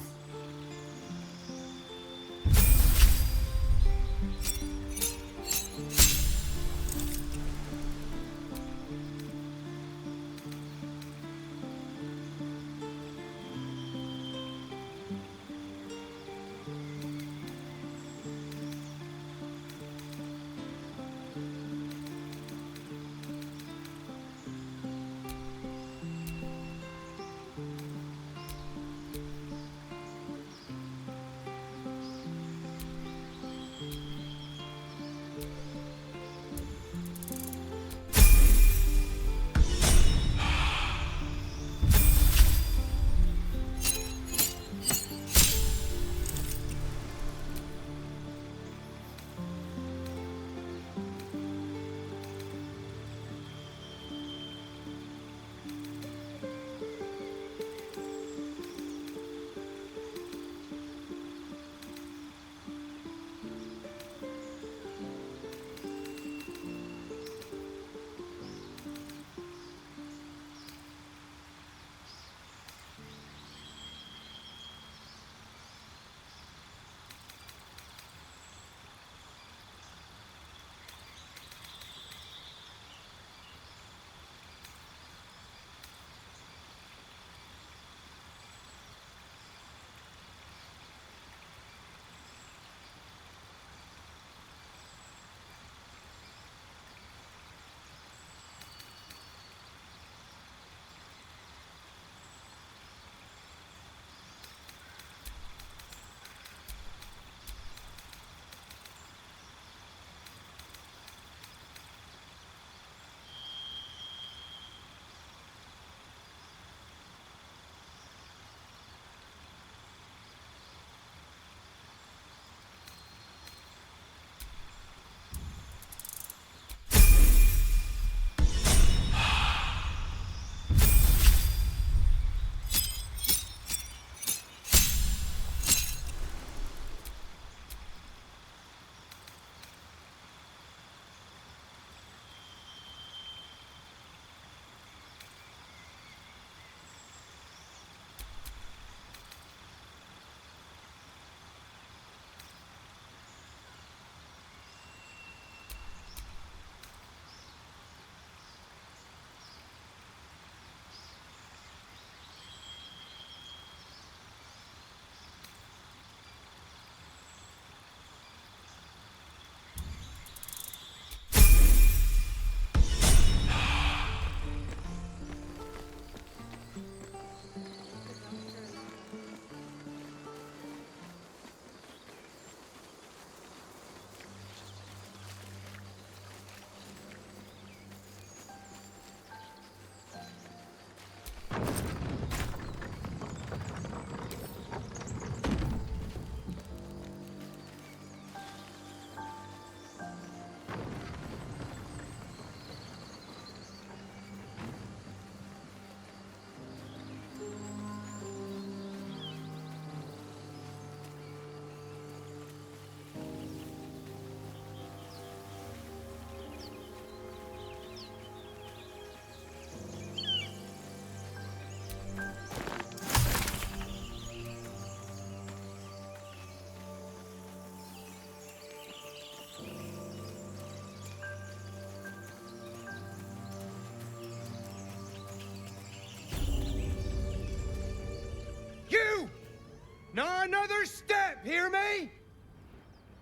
Speaker 1: another step, hear me?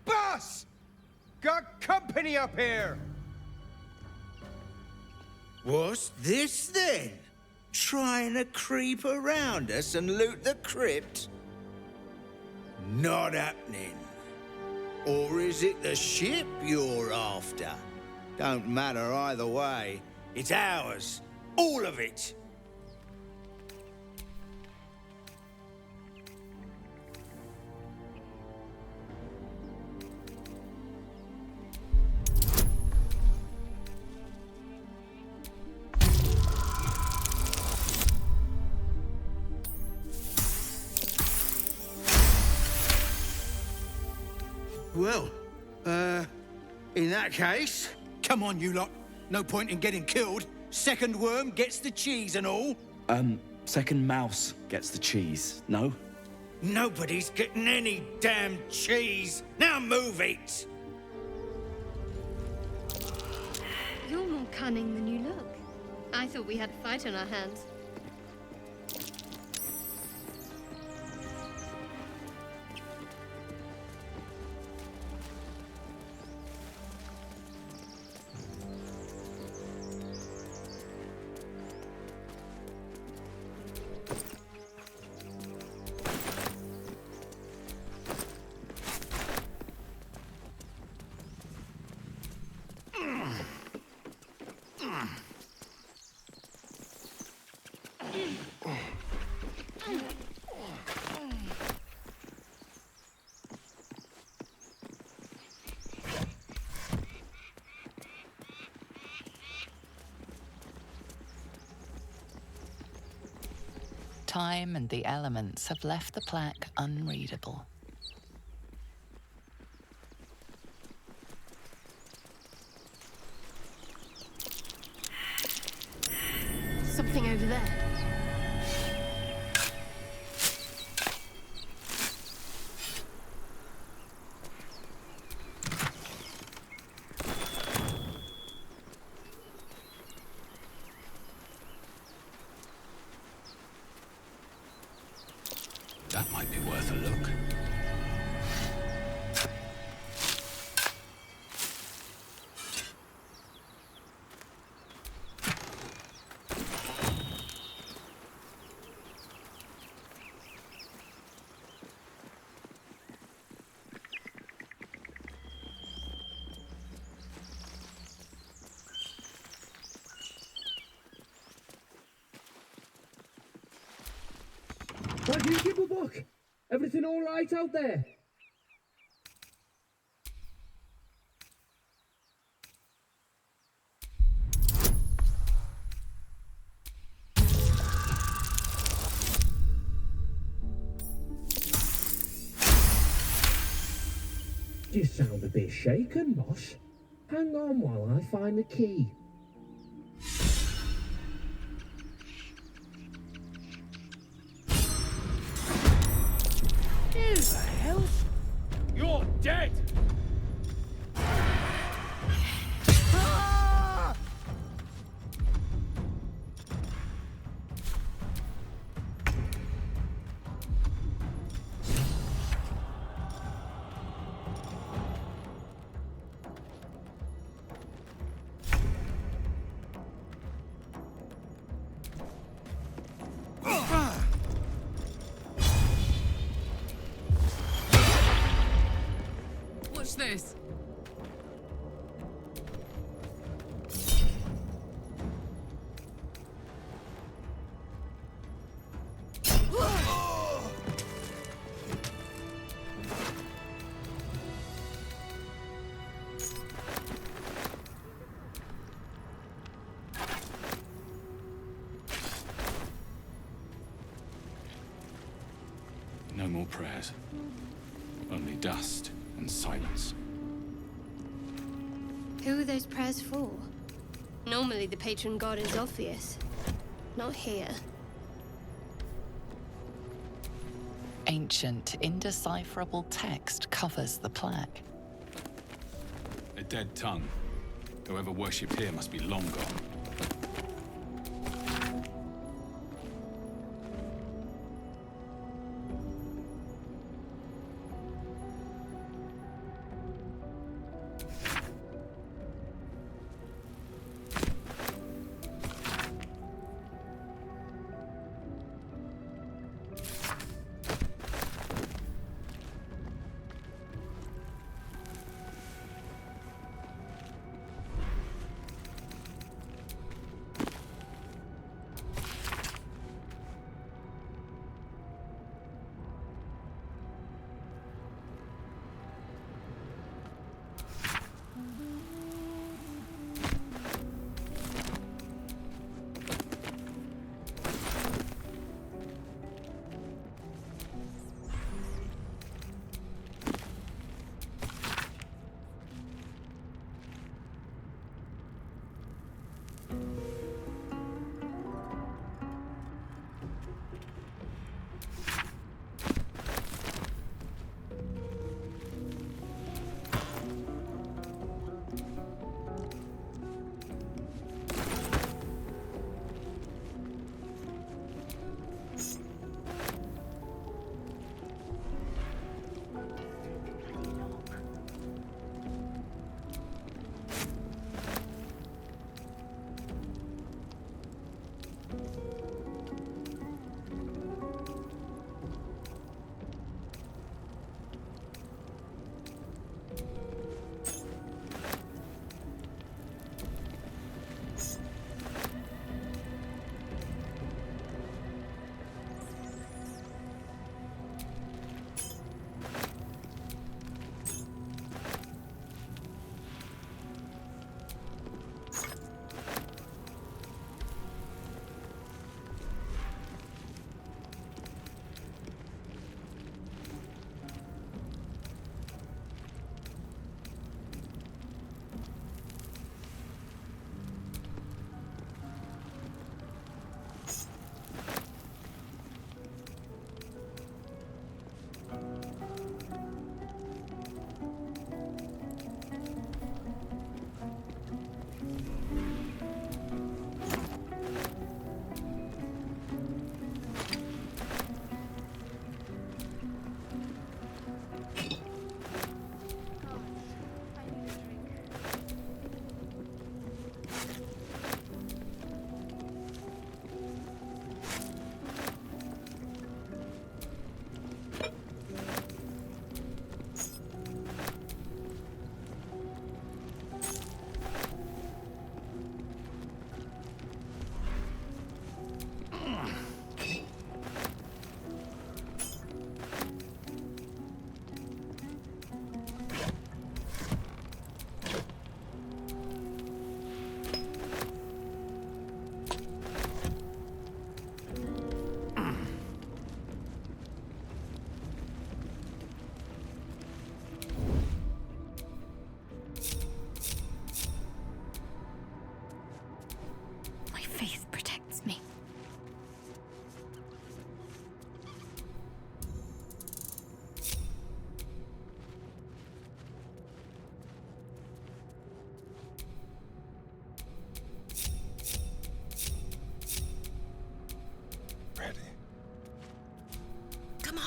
Speaker 1: Boss! Got company up here!
Speaker 16: What's this then? Trying to creep around us and loot the crypt? Not happening. Or is it the ship you're after? Don't matter either way. It's ours. All of it.
Speaker 3: Well, in that case, come on, you lot. No point in getting killed. Second worm gets the cheese and all.
Speaker 21: Second mouse gets the cheese, no?
Speaker 16: Nobody's getting any damn cheese. Now move it!
Speaker 23: You're more cunning than you look. I thought we had a fight on our hands.
Speaker 2: Time and the elements have left the plaque unreadable.
Speaker 23: Something over there.
Speaker 12: That might be worth a look.
Speaker 22: What do you give a book? Everything all right out there? You sound a bit shaken, boss. Hang on while I find the key.
Speaker 1: Who the hell? You're dead!
Speaker 11: Watch this.
Speaker 9: No more prayers. Only dust and silence.
Speaker 23: Who are those prayers for? Normally the patron god is obvious. Not here.
Speaker 2: Ancient, indecipherable text covers the plaque.
Speaker 9: A dead tongue. Whoever worshipped here must be long gone.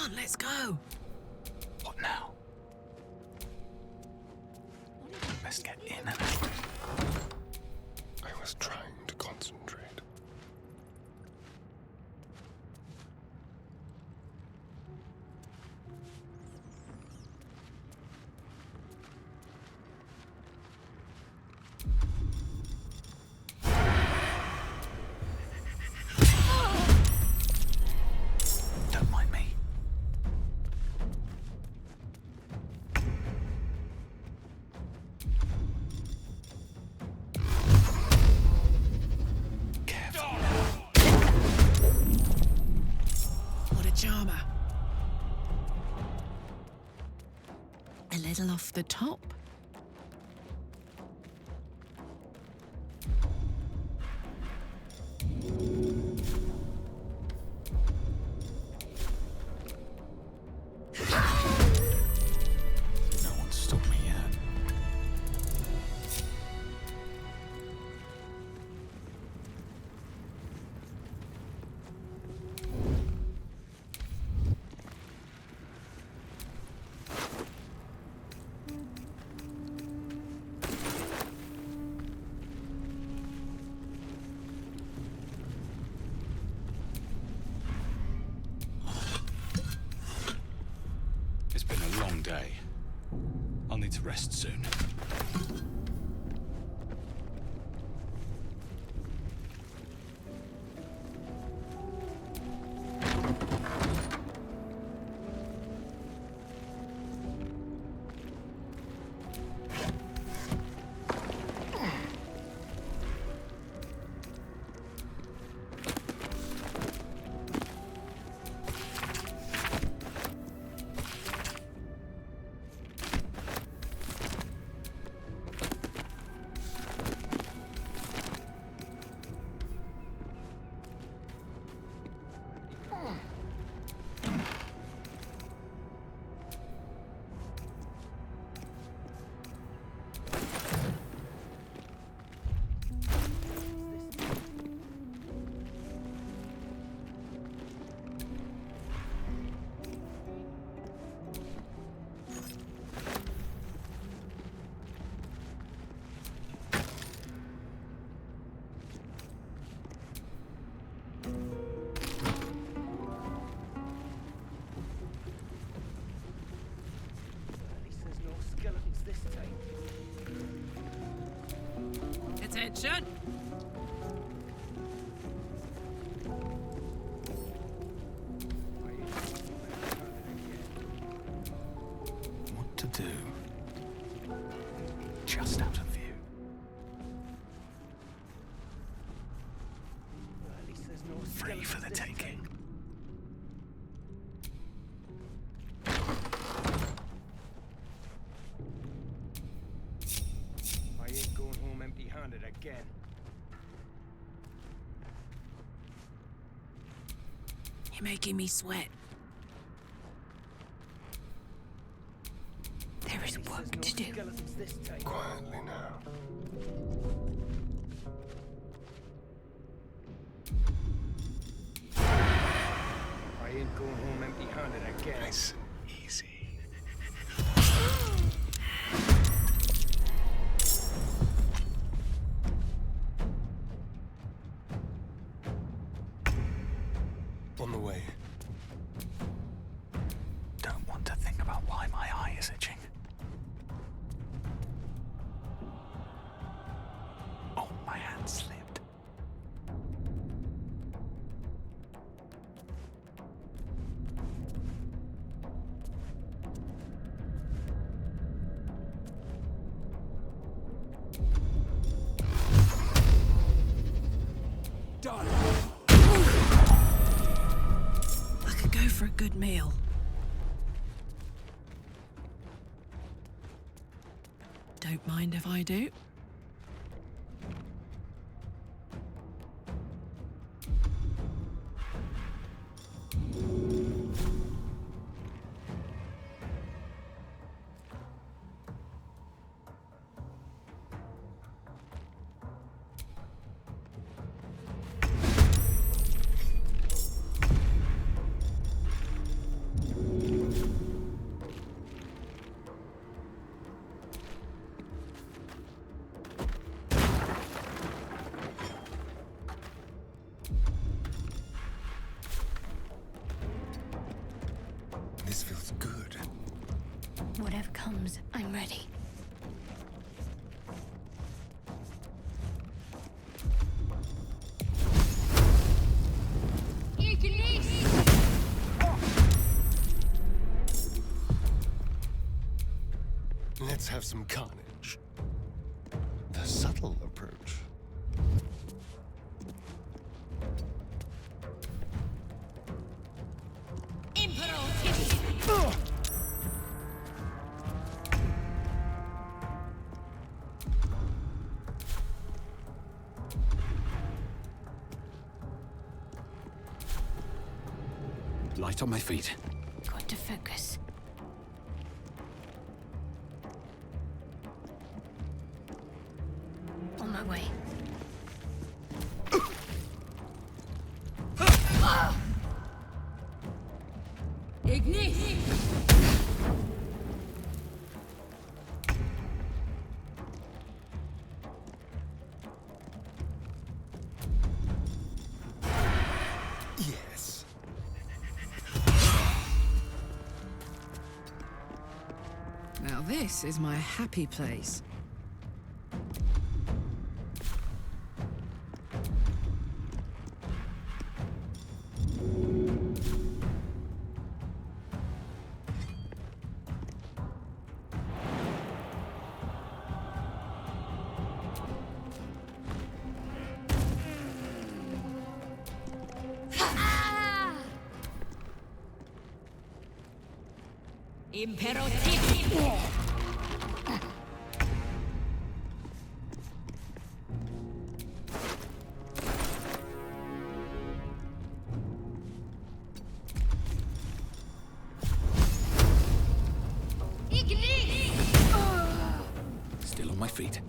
Speaker 11: on, let's go.
Speaker 14: What now? Best get in and out.
Speaker 4: I was trying to concentrate.
Speaker 14: Don't mind me.
Speaker 11: What a charmer. A little off the top.
Speaker 14: No one's stopped me yet.
Speaker 9: It's been a long day. I'll need to rest soon.
Speaker 11: Attention!
Speaker 14: What to do? Just out of view. Free for the taking.
Speaker 1: I ain't going home empty-handed again.
Speaker 11: You're making me sweat. There is work to do.
Speaker 4: Quietly now.
Speaker 1: I ain't going home empty-handed again.
Speaker 4: Nice and easy. On the way.
Speaker 14: Don't want to think about why my eye is itching. Oh, my hand slipped.
Speaker 11: Done. I could go for a good meal. Don't mind if I do.
Speaker 13: Whatever comes, I'm ready.
Speaker 4: Let's have some carnage. The subtle approach.
Speaker 12: Light on my feet.
Speaker 13: Going to focus. On my way.
Speaker 15: Ignite!
Speaker 4: Yes.
Speaker 11: Now this is my happy place.
Speaker 12: Still on my feet.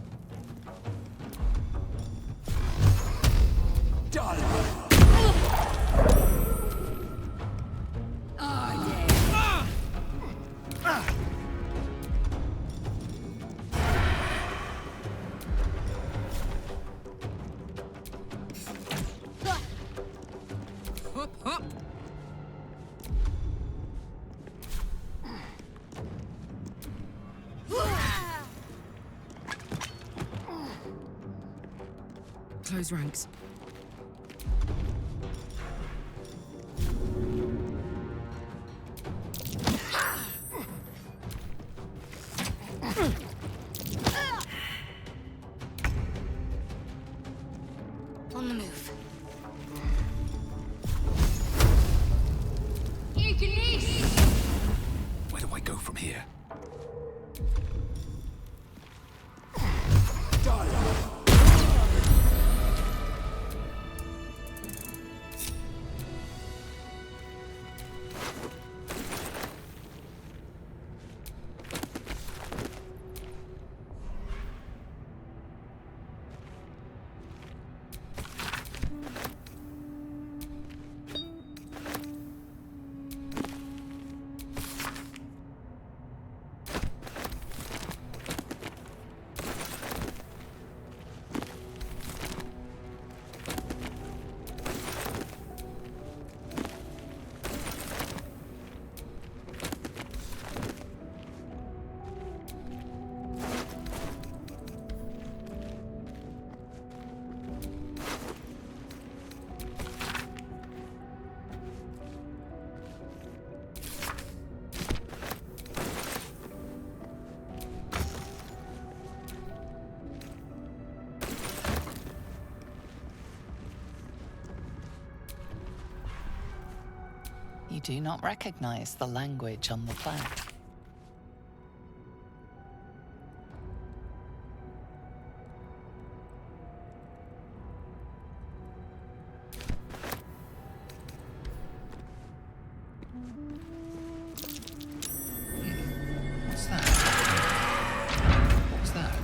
Speaker 11: Close ranks.
Speaker 13: On the move.
Speaker 12: Where do I go from here?
Speaker 2: You do not recognize the language on the plaque. What's that? What's that?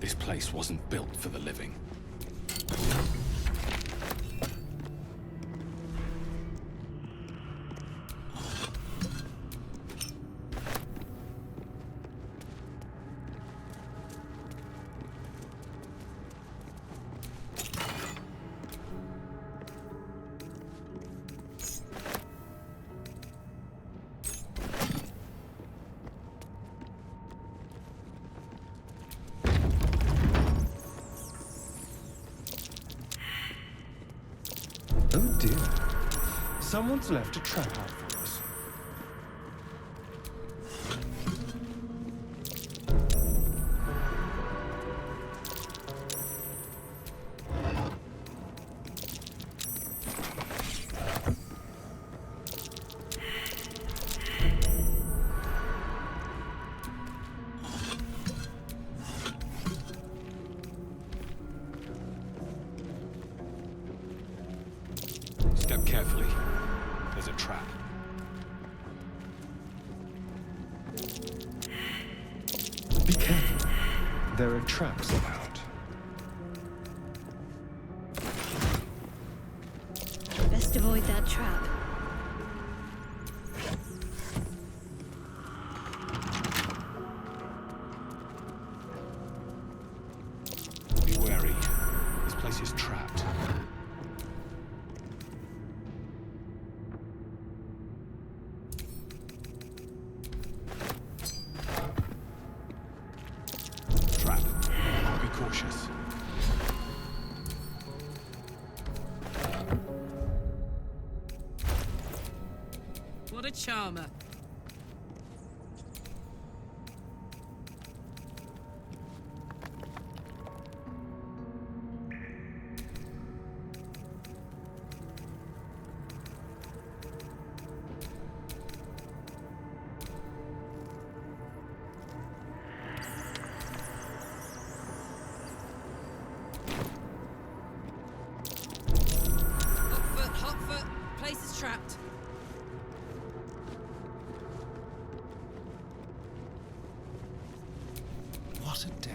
Speaker 9: This place wasn't built for the living.
Speaker 4: Oh dear. Someone's left a trap out for us.
Speaker 9: Step carefully. There's a trap.
Speaker 4: Be careful. There are traps about.
Speaker 13: Best avoid that trap.
Speaker 9: Be wary. This place is trapped. Trap. Be cautious.
Speaker 11: What a charmer. Hot foot. Place is trapped.
Speaker 4: What a day.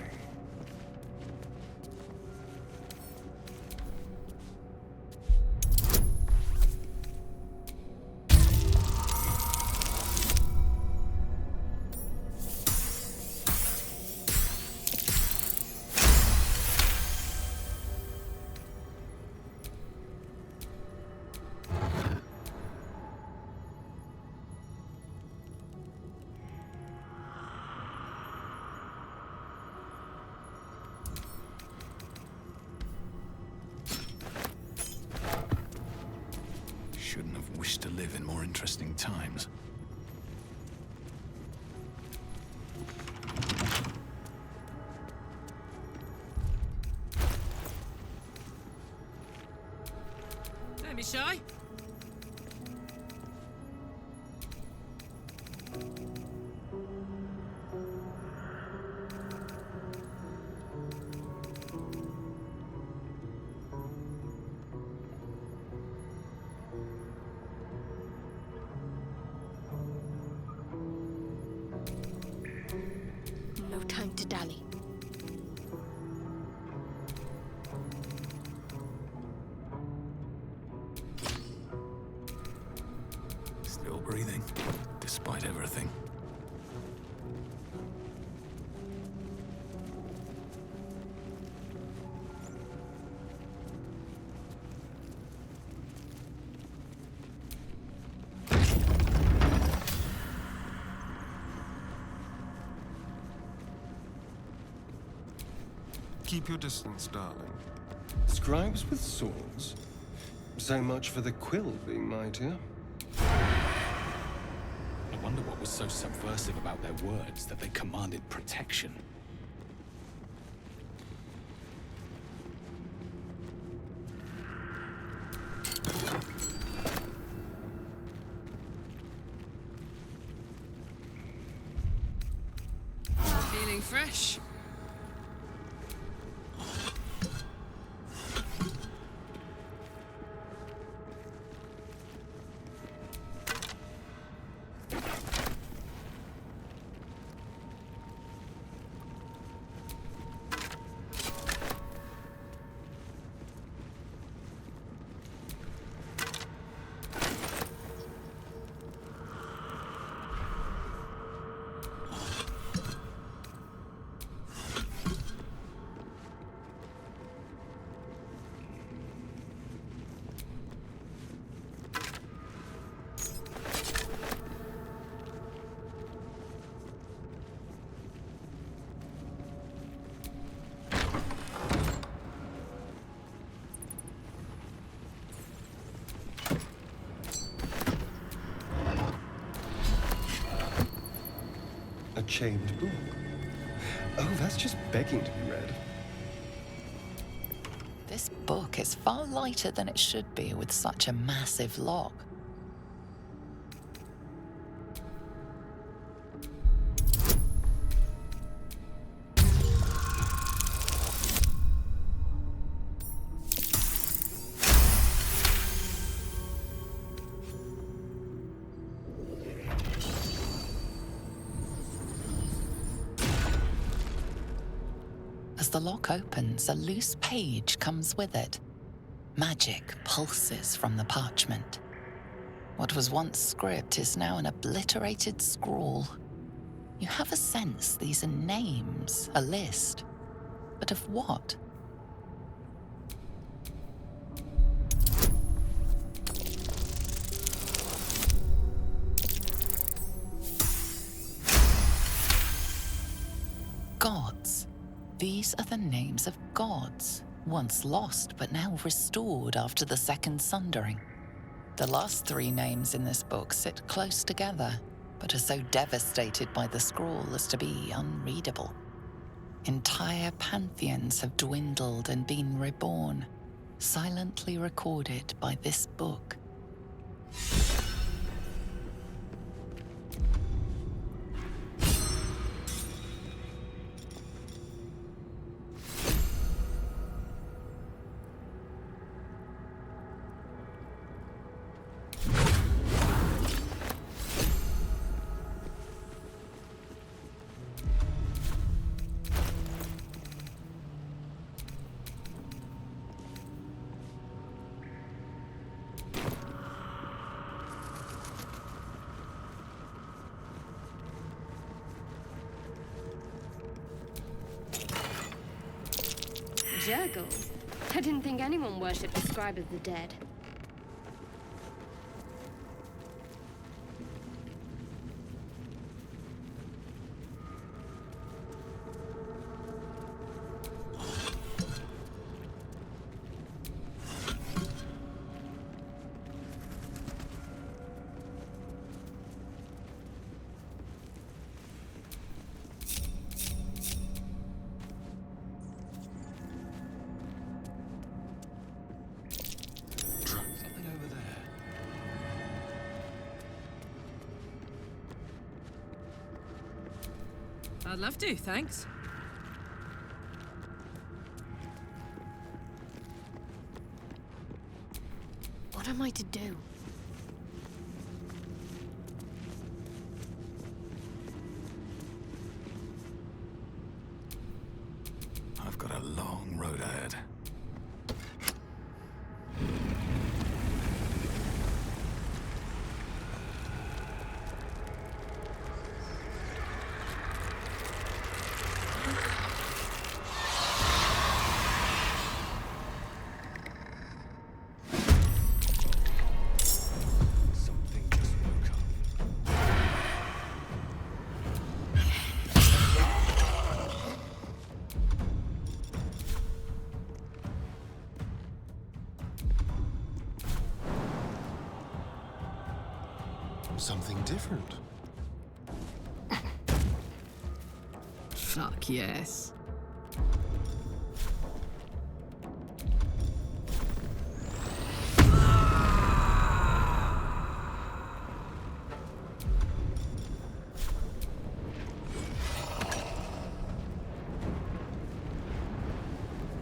Speaker 12: Shouldn't have wished to live in more interesting times.
Speaker 11: Don't be shy.
Speaker 23: No time to dally.
Speaker 12: Still breathing, despite everything.
Speaker 4: Keep your distance, darling. Scribes with swords? So much for the quill being mightier.
Speaker 9: I wonder what was so subversive about their words that they commanded protection.
Speaker 11: Feeling fresh?
Speaker 4: A chained book. Oh, that's just begging to be read.
Speaker 2: This book is far lighter than it should be with such a massive lock. As the lock opens, a loose page comes with it. Magic pulses from the parchment. What was once script is now an obliterated scrawl. You have a sense these are names, a list. But of what? Gods. These are the names of gods, once lost but now restored after the Second Sundering. The last three names in this book sit close together, but are so devastated by the scrawl as to be unreadable. Entire pantheons have dwindled and been reborn, silently recorded by this book.
Speaker 23: Jurgle? I didn't think anyone worshipped the scribe of the dead.
Speaker 11: I'd love to, thanks.
Speaker 23: What am I to do?
Speaker 14: I've got a long road ahead.
Speaker 4: Something different.
Speaker 11: Fuck yes.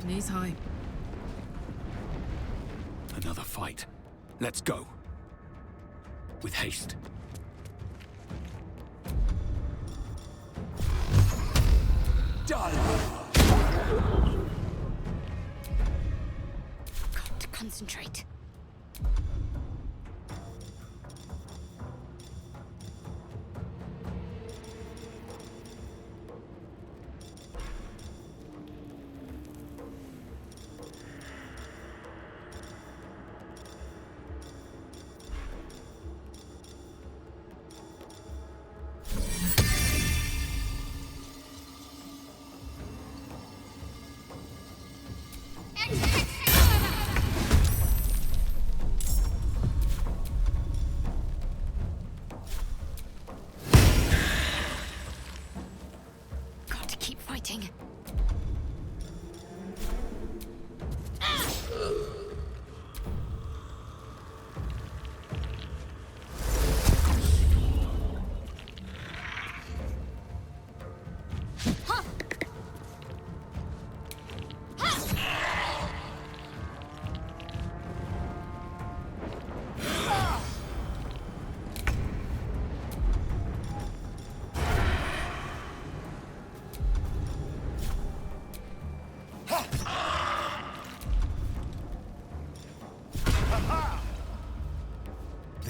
Speaker 11: Knees high.
Speaker 12: Another fight. Let's go. With haste.
Speaker 23: Got to concentrate.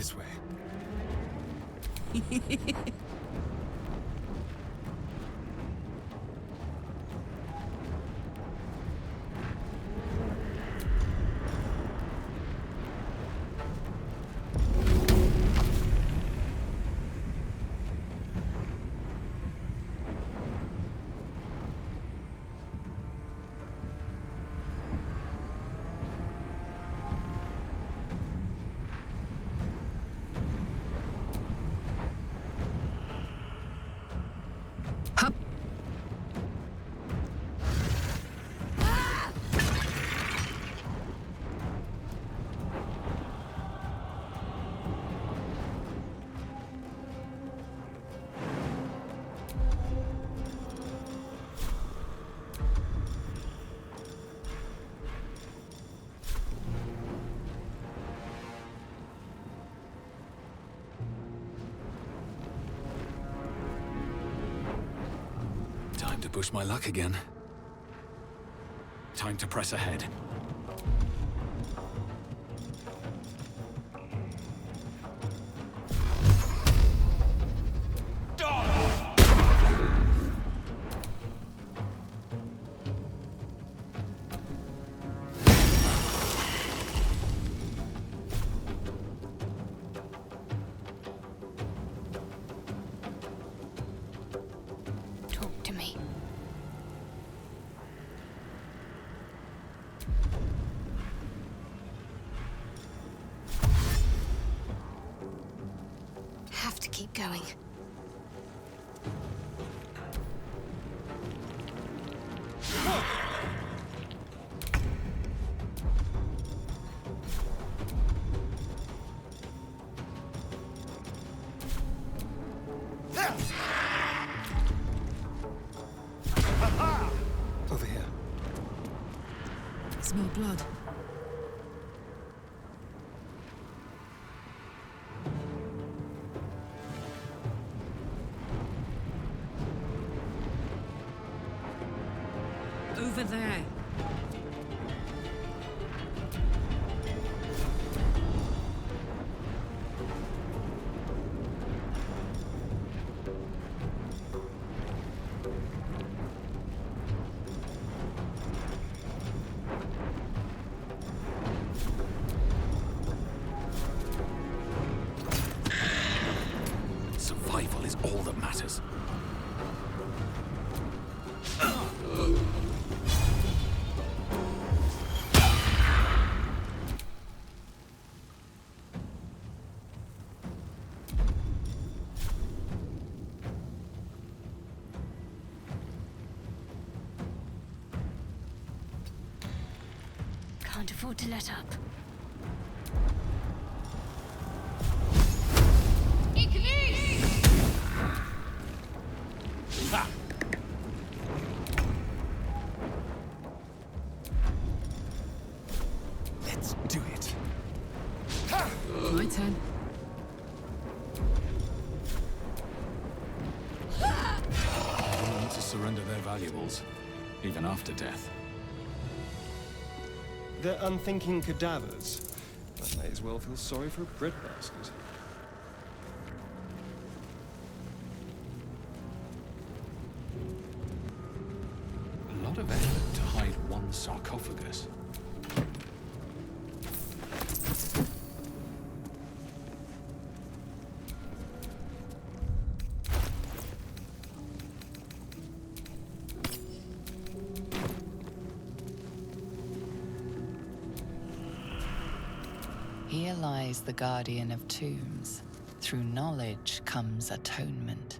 Speaker 1: This way.
Speaker 12: Time to push my luck again. Time to press ahead.
Speaker 5: Talk to me. Have to keep going.
Speaker 1: Over here.
Speaker 11: Smell blood. Over there.
Speaker 12: Survival is all that matters.
Speaker 5: Can't afford to let up.
Speaker 1: Let's do it.
Speaker 11: My turn.
Speaker 9: They need to surrender their valuables, even after death.
Speaker 4: They're unthinking cadavers. I may as well feel sorry for a breadbasket.
Speaker 9: A lot of effort to hide one sarcophagus.
Speaker 2: Here lies the guardian of tombs. Through knowledge comes atonement.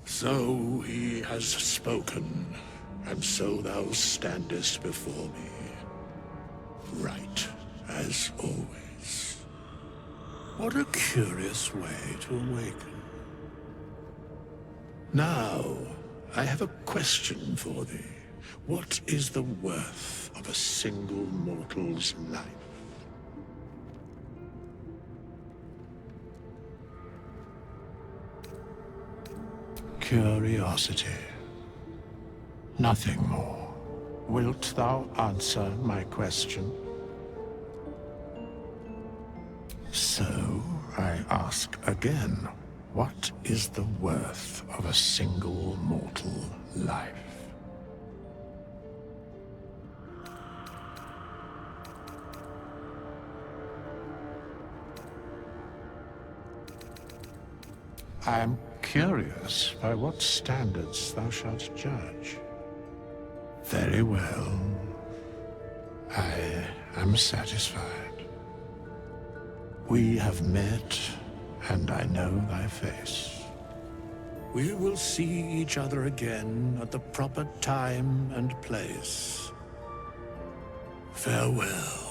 Speaker 8: So he has spoken, and so thou standest before me. right, as always. What a curious way to awaken. Now, I have a question for thee. What is the worth of a single mortal's life? Curiosity. Nothing more. Wilt thou answer my question? So, I ask again, what is the worth of a single mortal life? I am curious by what standards thou shalt judge. Very well. I am satisfied. We have met, and I know thy face. We will see each other again at the proper time and place. Farewell.